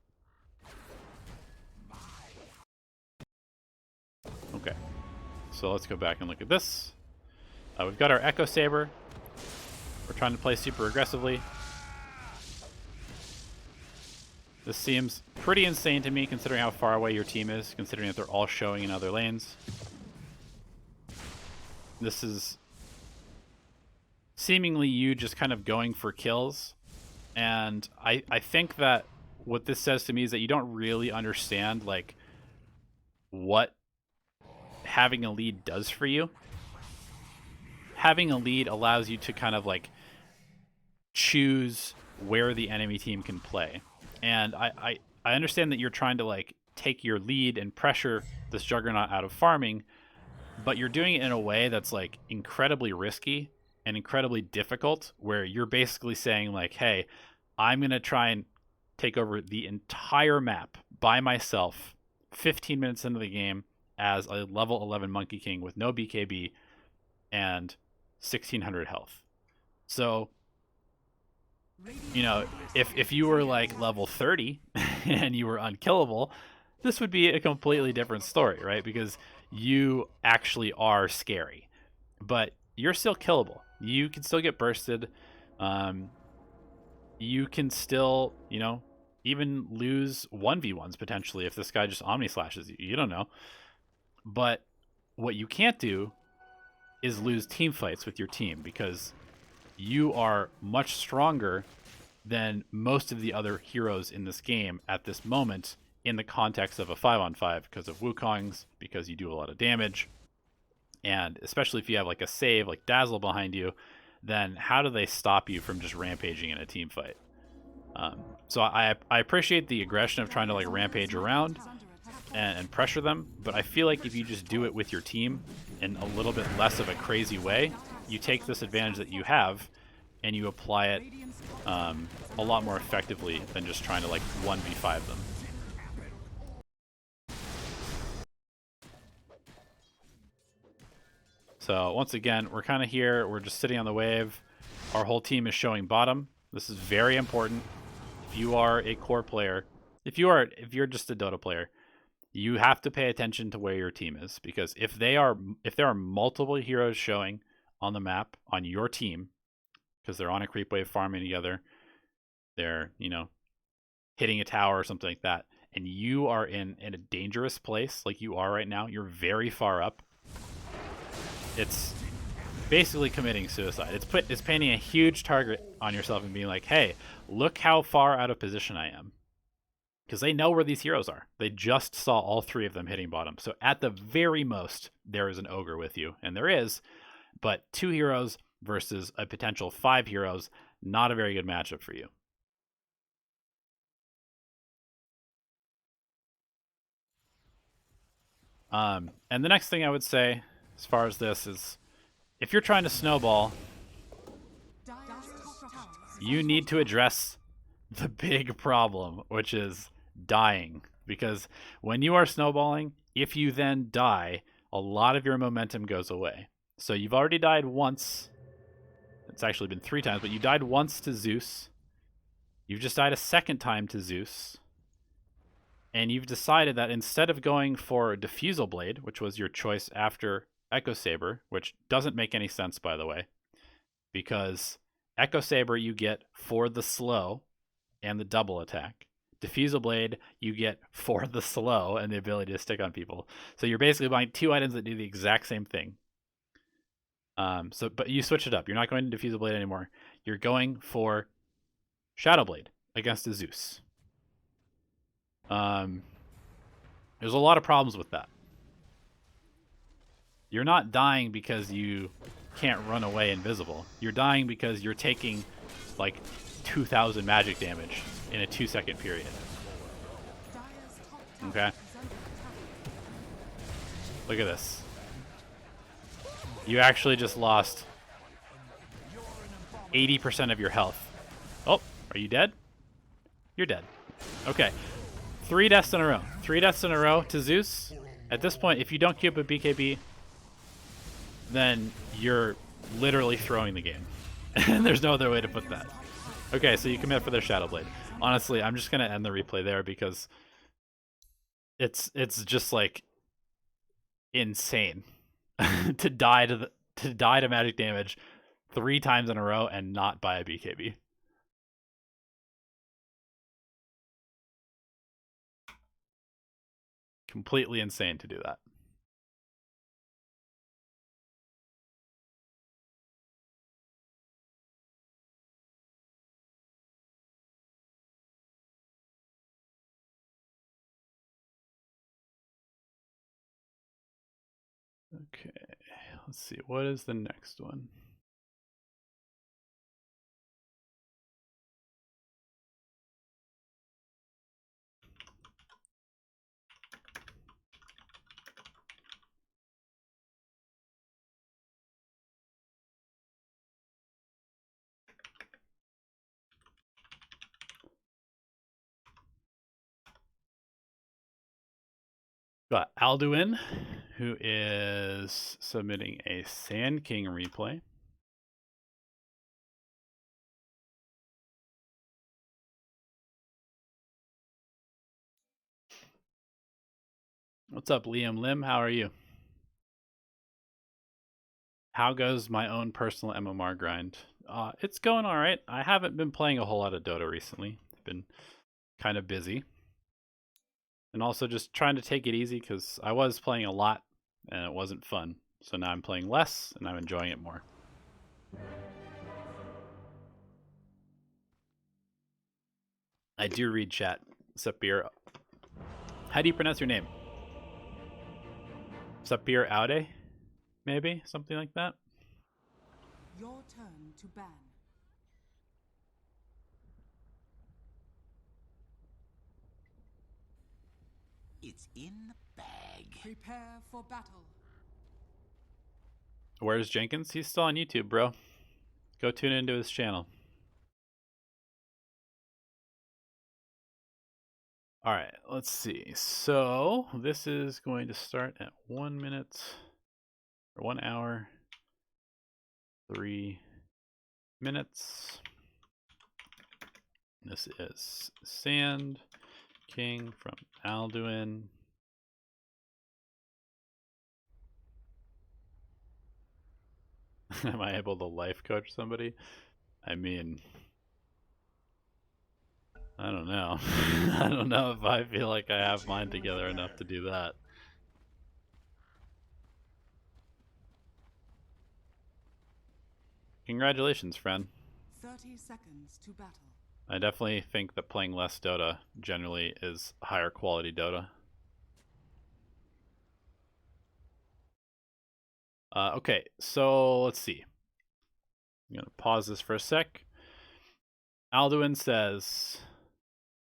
Okay, so let's go back and look at this. We've got our Echo Saber. We're trying to play super aggressively. This seems pretty insane to me, considering how far away your team is, considering that they're all showing in other lanes. This is seemingly you just kind of going for kills. And I think that what this says to me is that you don't really understand, like, what having a lead does for you. Having a lead allows you to kind of, like, choose where the enemy team can play. And I understand that you're trying to like take your lead and pressure this Juggernaut out of farming, but you're doing it in a way that's like incredibly risky and incredibly difficult, where you're basically saying like, hey, I'm going to try and take over the entire map by myself 15 minutes into the game as a level 11 Monkey King with no BKB and 1600 health. So, you know, if you were like level 30 and you were unkillable, this would be a completely different story, right? Because you actually are scary, but you're still killable. You can still get bursted. You can still, you know, even lose 1v1s potentially if this guy just Omni Slashes you. You don't know. But what you can't do is lose team fights with your team, because you are much stronger than most of the other heroes in this game at this moment in the context of a 5-on-5 because of Wukongs, because you do a lot of damage. And especially if you have like a save like Dazzle behind you, then how do they stop you from just rampaging in a team fight? So I appreciate the aggression of trying to like rampage around and pressure them, but I feel like if you just do it with your team in a little bit less of a crazy way, you take this advantage that you have and you apply it a lot more effectively than just trying to like 1v5 them. So once again, we're kind of here. We're just sitting on the wave. Our whole team is showing bottom. This is very important. If you are a core player, if you're just a Dota player, you have to pay attention to where your team is, because if there are multiple heroes showing on the map on your team, because they're on a creep wave farming together, they're, you know, hitting a tower or something like that, and you are in a dangerous place like you are right now, you're very far up, it's basically committing suicide. It's painting a huge target on yourself and being like, hey, look how far out of position I am. Because they know where these heroes are. They just saw all three of them hitting bottom. So at the very most, there is an ogre with you. And there is, but 2 heroes versus a potential 5 heroes, not a very good matchup for you. And the next thing I would say, as far as this, is if you're trying to snowball, you need to address the big problem, which is dying. Because when you are snowballing, if you then die, a lot of your momentum goes away. So you've already died once. It's actually been 3 times, but you died once to Zeus. You've just died a second time to Zeus. And you've decided that instead of going for Diffusal Blade, which was your choice after Echo Saber, which doesn't make any sense, by the way, because Echo Saber you get for the slow and the double attack. Diffusal Blade you get for the slow and the ability to stick on people. So you're basically buying 2 items that do the exact same thing. But you switch it up. You're not going to Diffusal Blade anymore. You're going for Shadow Blade against a Zeus. There's a lot of problems with that. You're not dying because you can't run away invisible. You're dying because you're taking like 2,000 magic damage in a 2-second period. Okay? Look at this. You actually just lost 80% of your health. Oh, are you dead? You're dead. Okay. 3 deaths in a row. 3 deaths in a row to Zeus. At this point, if you don't queue up a BKB, then you're literally throwing the game. And there's no other way to put that. Okay, so you commit for their Shadow Blade. Honestly, I'm just going to end the replay there because it's just like insane to die to magic damage 3 times in a row and not buy a BKB. Completely insane to do that. Okay, let's see. What is the next one? Got Alduin, who is submitting a Sand King replay. What's up, Liam Lim? How are you? How goes my own personal MMR grind? It's going all right. I haven't been playing a whole lot of Dota recently. I've been kind of busy. And also just trying to take it easy because I was playing a lot and it wasn't fun. So now I'm playing less and I'm enjoying it more. I do read chat. Sapir. How do you pronounce your name? Sapir Aude? Maybe? Something like that? Your turn to ban. It's in the bag. Prepare for battle. Where's Jenkins? He's still on YouTube, bro. Go tune into his channel. Alright, let's see. So, this is going to start at 1 minute. For 1 hour, 3 minutes. This is Sand King from Alduin. Am I able to life coach somebody? I mean, I don't know. I don't know if I feel like I have mine together enough to do that. Congratulations, friend. 30 seconds to battle. I definitely think that playing less Dota generally is higher quality Dota. Okay, so let's see. I'm going to pause this for a sec. Alduin says,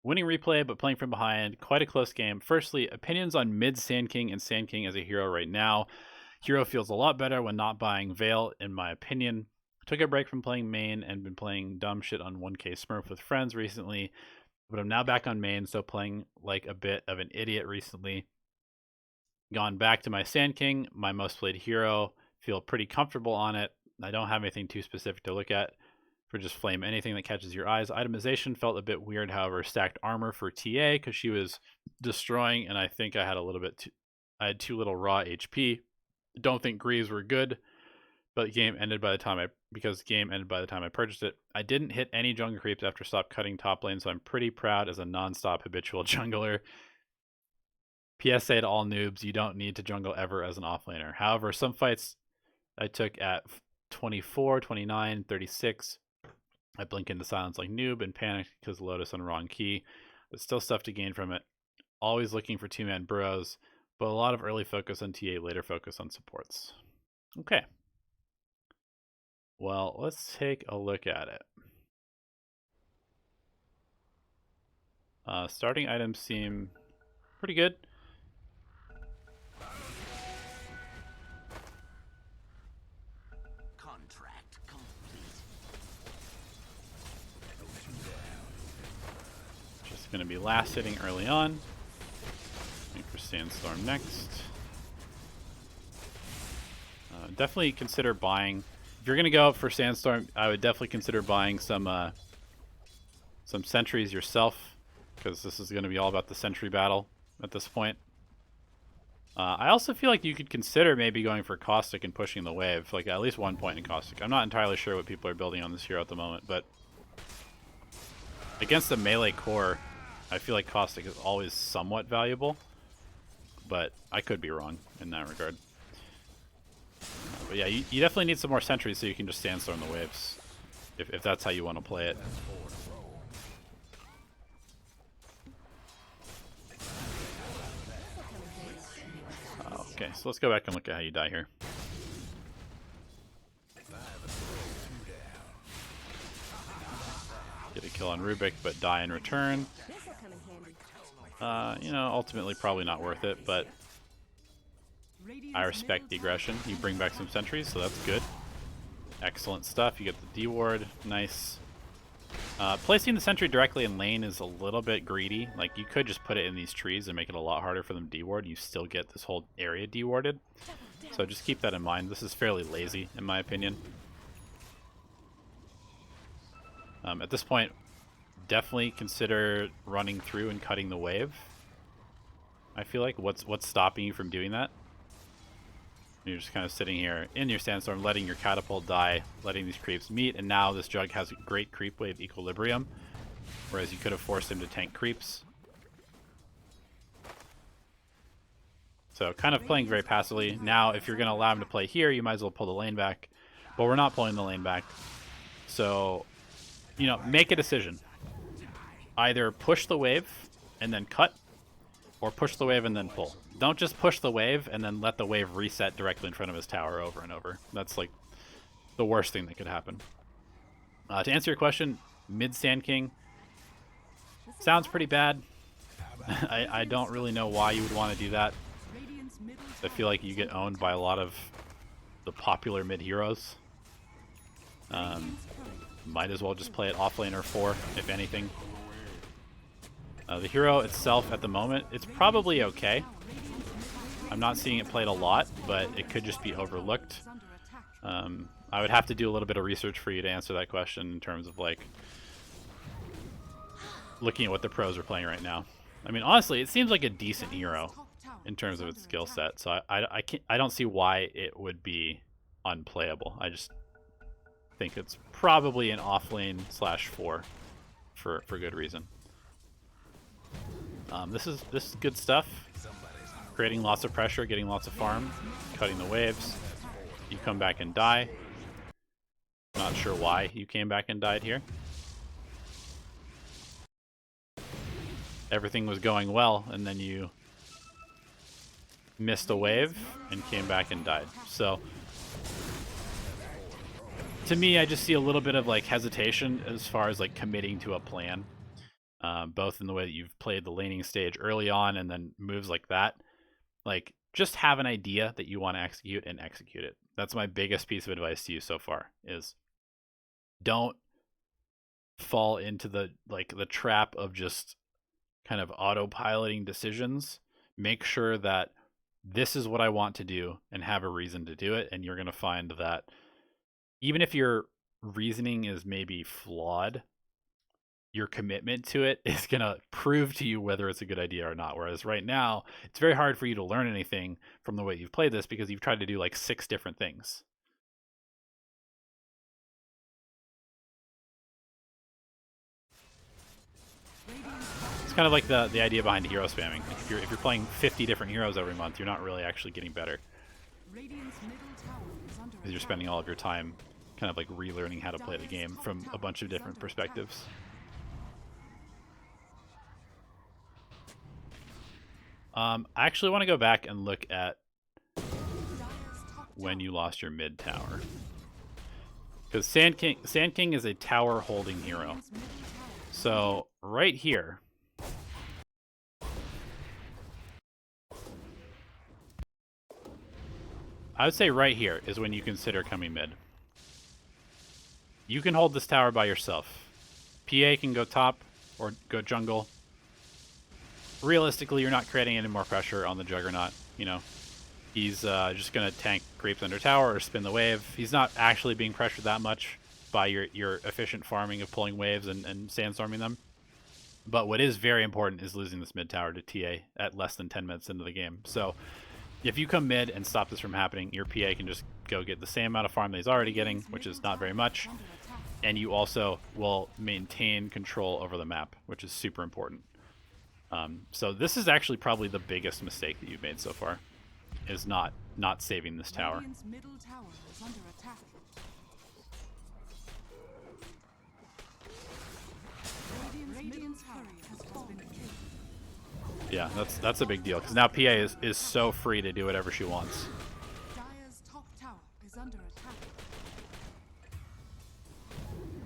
winning replay, but playing from behind. Quite a close game. Firstly, opinions on mid Sand King and Sand King as a hero right now. Hero feels a lot better when not buying Veil, in my opinion. Took a break from playing main and been playing dumb shit on 1K Smurf with friends recently, but I'm now back on main, so playing like a bit of an idiot recently. Gone back to my Sand King, my most played hero. Feel pretty comfortable on it. I don't have anything too specific to look at for just flame anything that catches your eyes. Itemization felt a bit weird, however. Stacked armor for TA because she was destroying, and I think I had a little bit I had too little raw HP. Don't think Greaves were good, but the game ended by the time I purchased it. I didn't hit any jungle creeps after stop cutting top lane, so I'm pretty proud as a non-stop habitual jungler. PSA to all noobs, you don't need to jungle ever as an offlaner. However, some fights I took at 24, 29, 36, I blink into silence like noob and panicked because Lotus on wrong key, but still stuff to gain from it. Always looking for two-man burrows, but a lot of early focus on TA, later focus on supports. Okay. Well, let's take a look at it. Starting items seem pretty good. Contract complete. Just going to be last hitting early on. Wait for Sandstorm next. Definitely consider buying. If you're going to go for Sandstorm, I would definitely consider buying some sentries yourself, because this is going to be all about the sentry battle at this point. I also feel like you could consider maybe going for Caustic and pushing the wave, like at least 1 point in Caustic. I'm not entirely sure what people are building on this hero at the moment, but against the melee core, I feel like Caustic is always somewhat valuable, but I could be wrong in that regard. But yeah, you definitely need some more sentries so you can just sandstorm the waves, if that's how you want to play it. Okay, so let's go back and look at how you die here. Get a kill on Rubik, but die in return. You know, ultimately probably not worth it, but I respect the aggression. You bring back some sentries, so that's good. Excellent stuff. You get the D-ward. Nice. Placing the sentry directly in lane is a little bit greedy. Like, you could just put it in these trees and make it a lot harder for them to D-ward. You still get this whole area D-warded. So just keep that in mind. This is fairly lazy, in my opinion. At this point, definitely consider running through and cutting the wave. I feel like what's stopping you from doing that? You're just kind of sitting here in your sandstorm, letting your catapult die, letting these creeps meet, and now this jug has a great creep wave equilibrium, whereas you could have forced him to tank creeps. So kind of playing very passively. Now, if you're going to allow him to play here, you might as well pull the lane back, but we're not pulling the lane back. So, you know, make a decision. Either push the wave and then cut, or push the wave and then pull. Don't just push the wave and then let the wave reset directly in front of his tower over and over. That's like the worst thing that could happen. To answer your question, mid Sand King sounds pretty bad. I don't really know why you would want to do that. I feel like you get owned by a lot of the popular mid heroes. Might as well just play it offlaner 4, if anything. The hero itself at the moment, it's probably okay. I'm not seeing it played a lot, but it could just be overlooked. I would have to do a little bit of research for you to answer that question in terms of like looking at what the pros are playing right now. I mean, honestly, it seems like a decent hero in terms of its skill set, so I don't see why it would be unplayable. I just think it's probably an offlane /4 for good reason. This is good stuff. Creating lots of pressure, getting lots of farm, cutting the waves. You come back and die. Not sure why you came back and died here. Everything was going well, and then you missed a wave and came back and died. So to me, I just see a little bit of like hesitation as far as like committing to a plan, both in the way that you've played the laning stage early on and then moves like that. Like, just have an idea that you want to execute and execute it. That's my biggest piece of advice to you so far, is don't fall into the trap of just kind of autopiloting decisions. Make sure that this is what I want to do and have a reason to do it, and you're going to find that even if your reasoning is maybe flawed, your commitment to it is going to prove to you whether it's a good idea or not. Whereas right now, it's very hard for you to learn anything from the way you've played this because you've tried to do like 6 different things. It's kind of like the idea behind hero spamming. If you're playing 50 different heroes every month, you're not really actually getting better. Because you're spending all of your time kind of like relearning how to play the game from a bunch of different perspectives. I actually want to go back and look at when you lost your mid tower. Because Sand King is a tower holding hero. So right here, I would say right here is when you consider coming mid. You can hold this tower by yourself. PA can go top or go jungle. Realistically, you're not creating any more pressure on the Juggernaut. You know, he's just going to tank creeps under tower or spin the wave. He's not actually being pressured that much by your efficient farming of pulling waves and sandstorming them. But what is very important is losing this mid tower to TA at less than 10 minutes into the game. So if you come mid and stop this from happening, your PA can just go get the same amount of farm that he's already getting, which is not very much. And you also will maintain control over the map, which is super important. So this is actually probably the biggest mistake that you've made so far, is not saving this tower. Yeah, that's a big deal, because now PA is so free to do whatever she wants.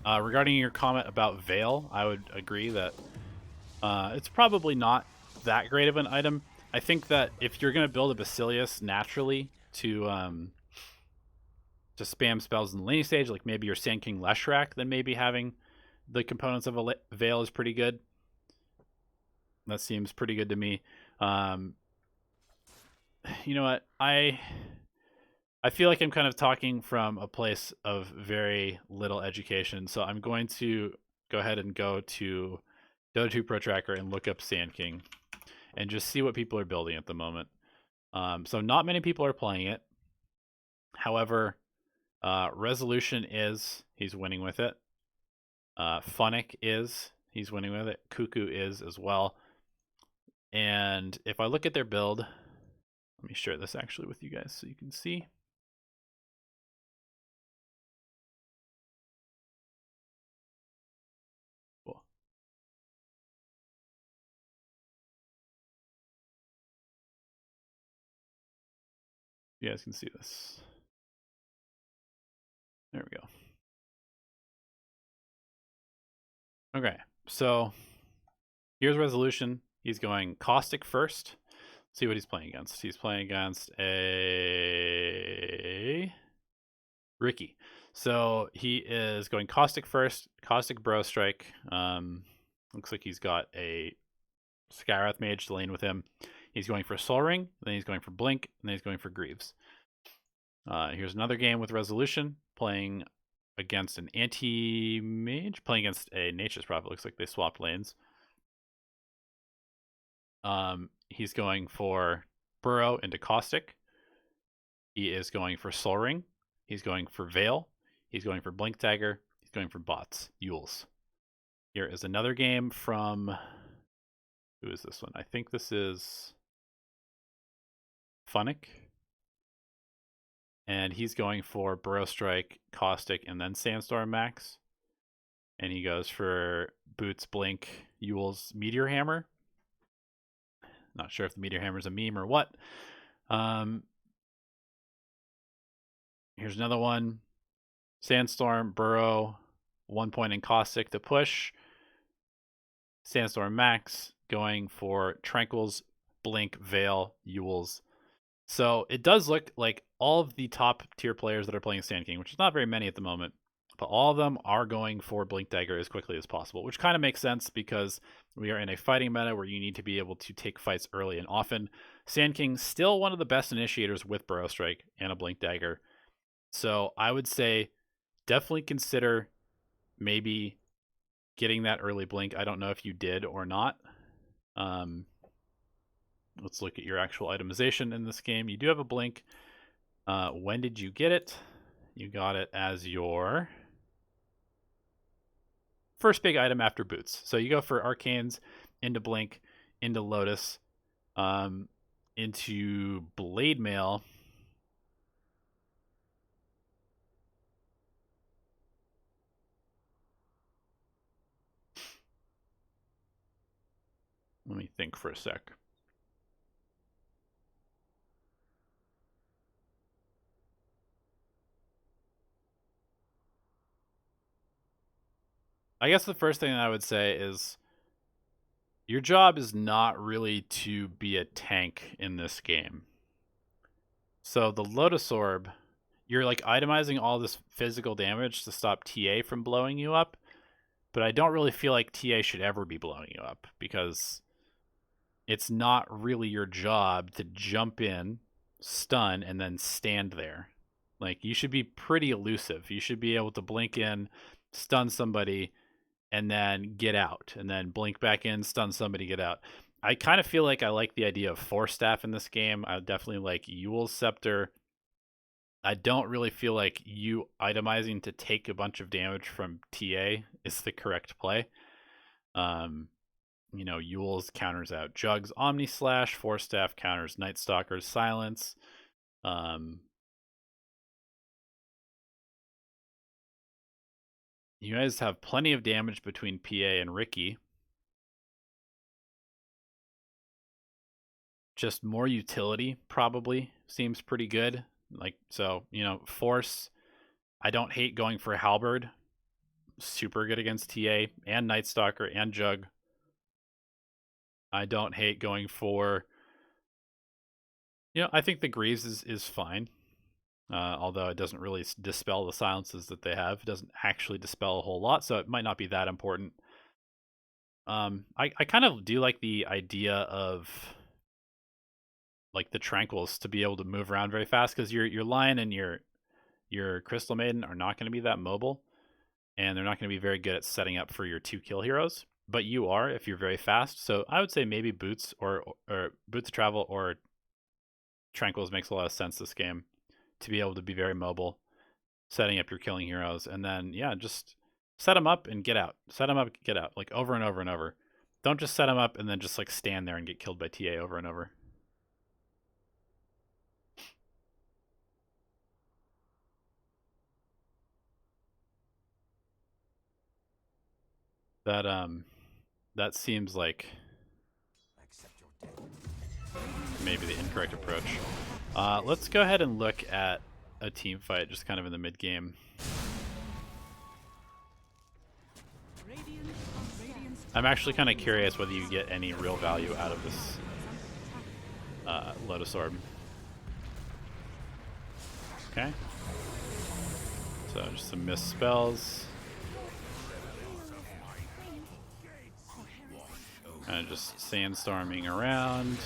Regarding your comment about Veil, I would agree that it's probably not that great of an item. I think that if you're going to build a Basilius naturally to spam spells in the laning stage, like maybe your Sand King Leshrac, then maybe having the components of a Veil is pretty good. That seems pretty good to me. You know what? I feel like I'm kind of talking from a place of very little education, so I'm going to go ahead and go to Dota 2 Pro Tracker and look up Sand King and just see what people are building at the moment. So not many people are playing it. However, Resolution he's winning with it. Funnick he's winning with it. Cuckoo is as well. And if I look at their build, let me share this actually with you guys so you can see. Cool. You guys can see this. There we go. Okay, so here's Resolution. He's going Caustic first. Let's see what he's playing against. He's playing against a Ricky. So he is going Caustic first, Caustic Bro Strike. Looks like he's got a Skywrath Mage to lane with him. He's going for Soul Ring, then he's going for Blink, and then he's going for Greaves. Here's another game with Resolution, playing against an anti-mage, playing against a Nature's Prophet. Looks like they swapped lanes. He's going for Burrow into Caustic. He is going for Soul Ring. He's going for Veil. He's going for Blink Dagger. He's going for Bots, Yules. Here is another game from... Who is this one? I think this is Funnick. And he's going for Burrow Strike, Caustic, and then Sandstorm Max. And he goes for Boots, Blink, Yules, Meteor Hammer. Not sure if the Meteor Hammer is a meme or what. Here's another one. Sandstorm, Burrow, 1 point in Caustic to push. Sandstorm Max going for Tranquils, Blink, Veil, Yules. So it does look like all of the top tier players that are playing Sand King, which is not very many at the moment, but all of them are going for Blink Dagger as quickly as possible, which kind of makes sense because we are in a fighting meta where you need to be able to take fights early and often. Sand King still one of the best initiators with Burrow Strike and a Blink Dagger. So I would say definitely consider maybe getting that early Blink. I don't know if you did or not. Let's look at your actual itemization in this game. You do have a Blink. When did you get it? You got it as your first big item after Boots. So you go for Arcanes, into Blink, into Lotus, into Blade Mail. Let me think for a sec. I guess the first thing I would say is your job is not really to be a tank in this game. So the Lotus Orb, you're like itemizing all this physical damage to stop TA from blowing you up, but I don't really feel like TA should ever be blowing you up because it's not really your job to jump in, stun, and then stand there. Like, you should be pretty elusive. You should be able to blink in, stun somebody, and then get out, and then blink back in, stun somebody, get out. I kind of feel like I like the idea of Force Staff in this game. I definitely like Yule's Scepter. I don't really feel like you itemizing to take a bunch of damage from TA is the correct play. You know, Yule's counters out Jug's Omni Slash, Force Staff counters Night Stalker's Silence. You guys have plenty of damage between PA and Ricky. Just more utility probably seems pretty good. Like, so, you know, Force, I don't hate going for Halberd. Super good against TA and Night Stalker and Jug. I don't hate going for, you know, I think the Greaves is fine. Although it doesn't really dispel the silences that they have. It doesn't actually dispel a whole lot, so it might not be that important. I kind of do like the idea of like the Tranquils to be able to move around very fast, because your Lion and your Crystal Maiden are not going to be that mobile, and they're not going to be very good at setting up for your 2-kill heroes. But you are if you're very fast. So I would say maybe Boots or Boots Travel or Tranquils makes a lot of sense this game, to be able to be very mobile, setting up your killing heroes, and then, yeah, just set them up and get out. Set them up, get out, like over and over and over. Don't just set them up and then just like stand there and get killed by TA over and over. That seems like maybe the incorrect approach. Let's go ahead and look at a team fight, just kind of in the mid game. I'm actually kind of curious whether you get any real value out of this Lotus Orb. Okay. So just some missed spells. Kind of just sandstorming around.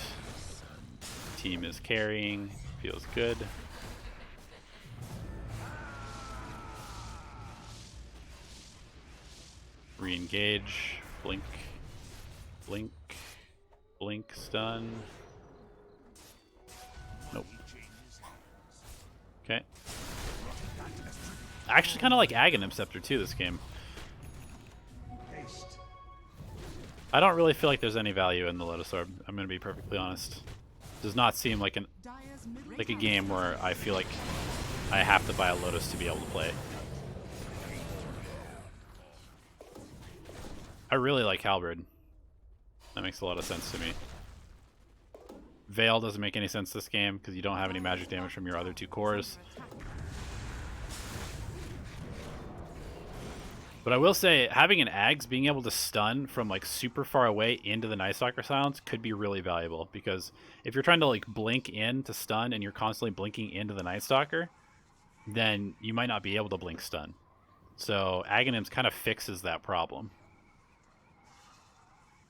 team is carrying. Feels good. Re-engage. Blink. Blink. Blink. Stun. Nope. Okay. I actually kind of like Aghanim Scepter too this game. I don't really feel like there's any value in the Lotus Orb. I'm going to be perfectly honest. Does not seem like a game where I feel like I have to buy a Lotus to be able to play. I really like Halberd. That makes a lot of sense to me. Veil doesn't make any sense this game because you don't have any magic damage from your other two cores. But I will say, having an Ags being able to stun from like super far away into the Night Stalker Silence could be really valuable, because if you're trying to like blink in to stun and you're constantly blinking into the Night Stalker, then you might not be able to blink stun. So Aghanim's kind of fixes that problem.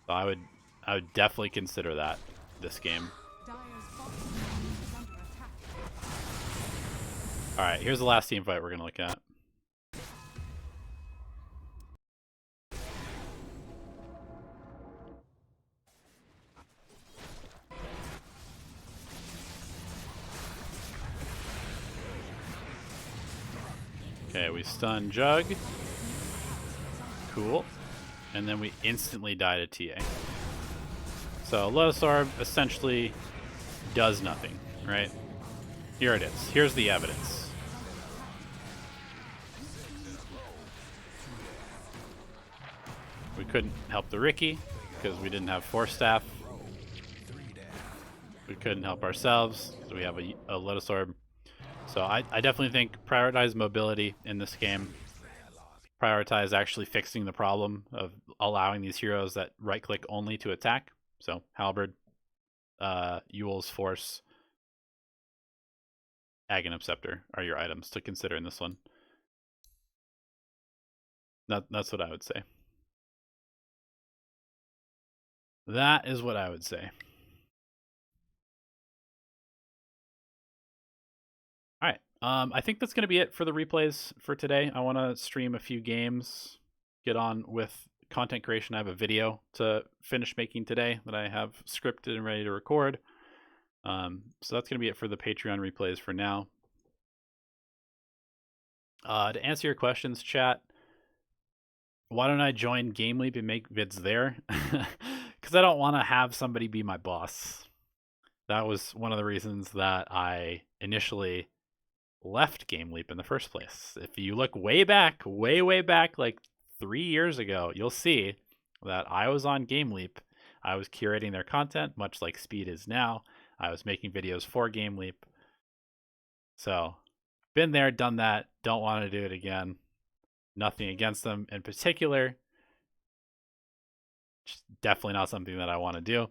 So I would definitely consider that this game. All right, here's the last team fight we're gonna look at. Okay, we stun Jug. Cool. And then we instantly die to TA. So Lotus Orb essentially does nothing, right? Here it is. Here's the evidence. We couldn't help the Riki because we didn't have Force Staff. We couldn't help ourselves because we have a Lotus Orb. So I definitely think prioritize mobility in this game. Prioritize actually fixing the problem of allowing these heroes that right-click only to attack. So Halberd, Yule's Force, Aghanim Scepter are your items to consider in this one. That's what I would say. That is what I would say. All right. I think that's going to be it for the replays for today. I want to stream a few games, get on with content creation. I have a video to finish making today that I have scripted and ready to record. So that's going to be it for the Patreon replays for now. To answer your questions, chat, why don't I join Game Leap and make vids there? Because I don't want to have somebody be my boss. That was one of the reasons that I initially left Game Leap in the first place. If you look way back, way back, like 3 years ago, you'll see that I was on Game Leap. I was curating their content, much like Speed is now. I was making videos for Game Leap. So, been there, done that. Don't want to do it again. Nothing against them in particular. Just definitely not something that I want to do.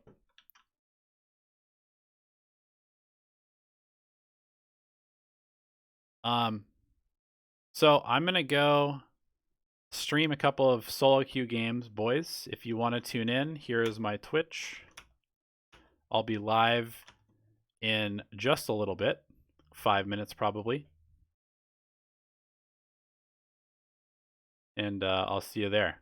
So I'm going to go stream a couple of solo queue games, boys. If you want to tune in, here is my Twitch. I'll be live in just a little bit, 5 minutes probably. And I'll see you there.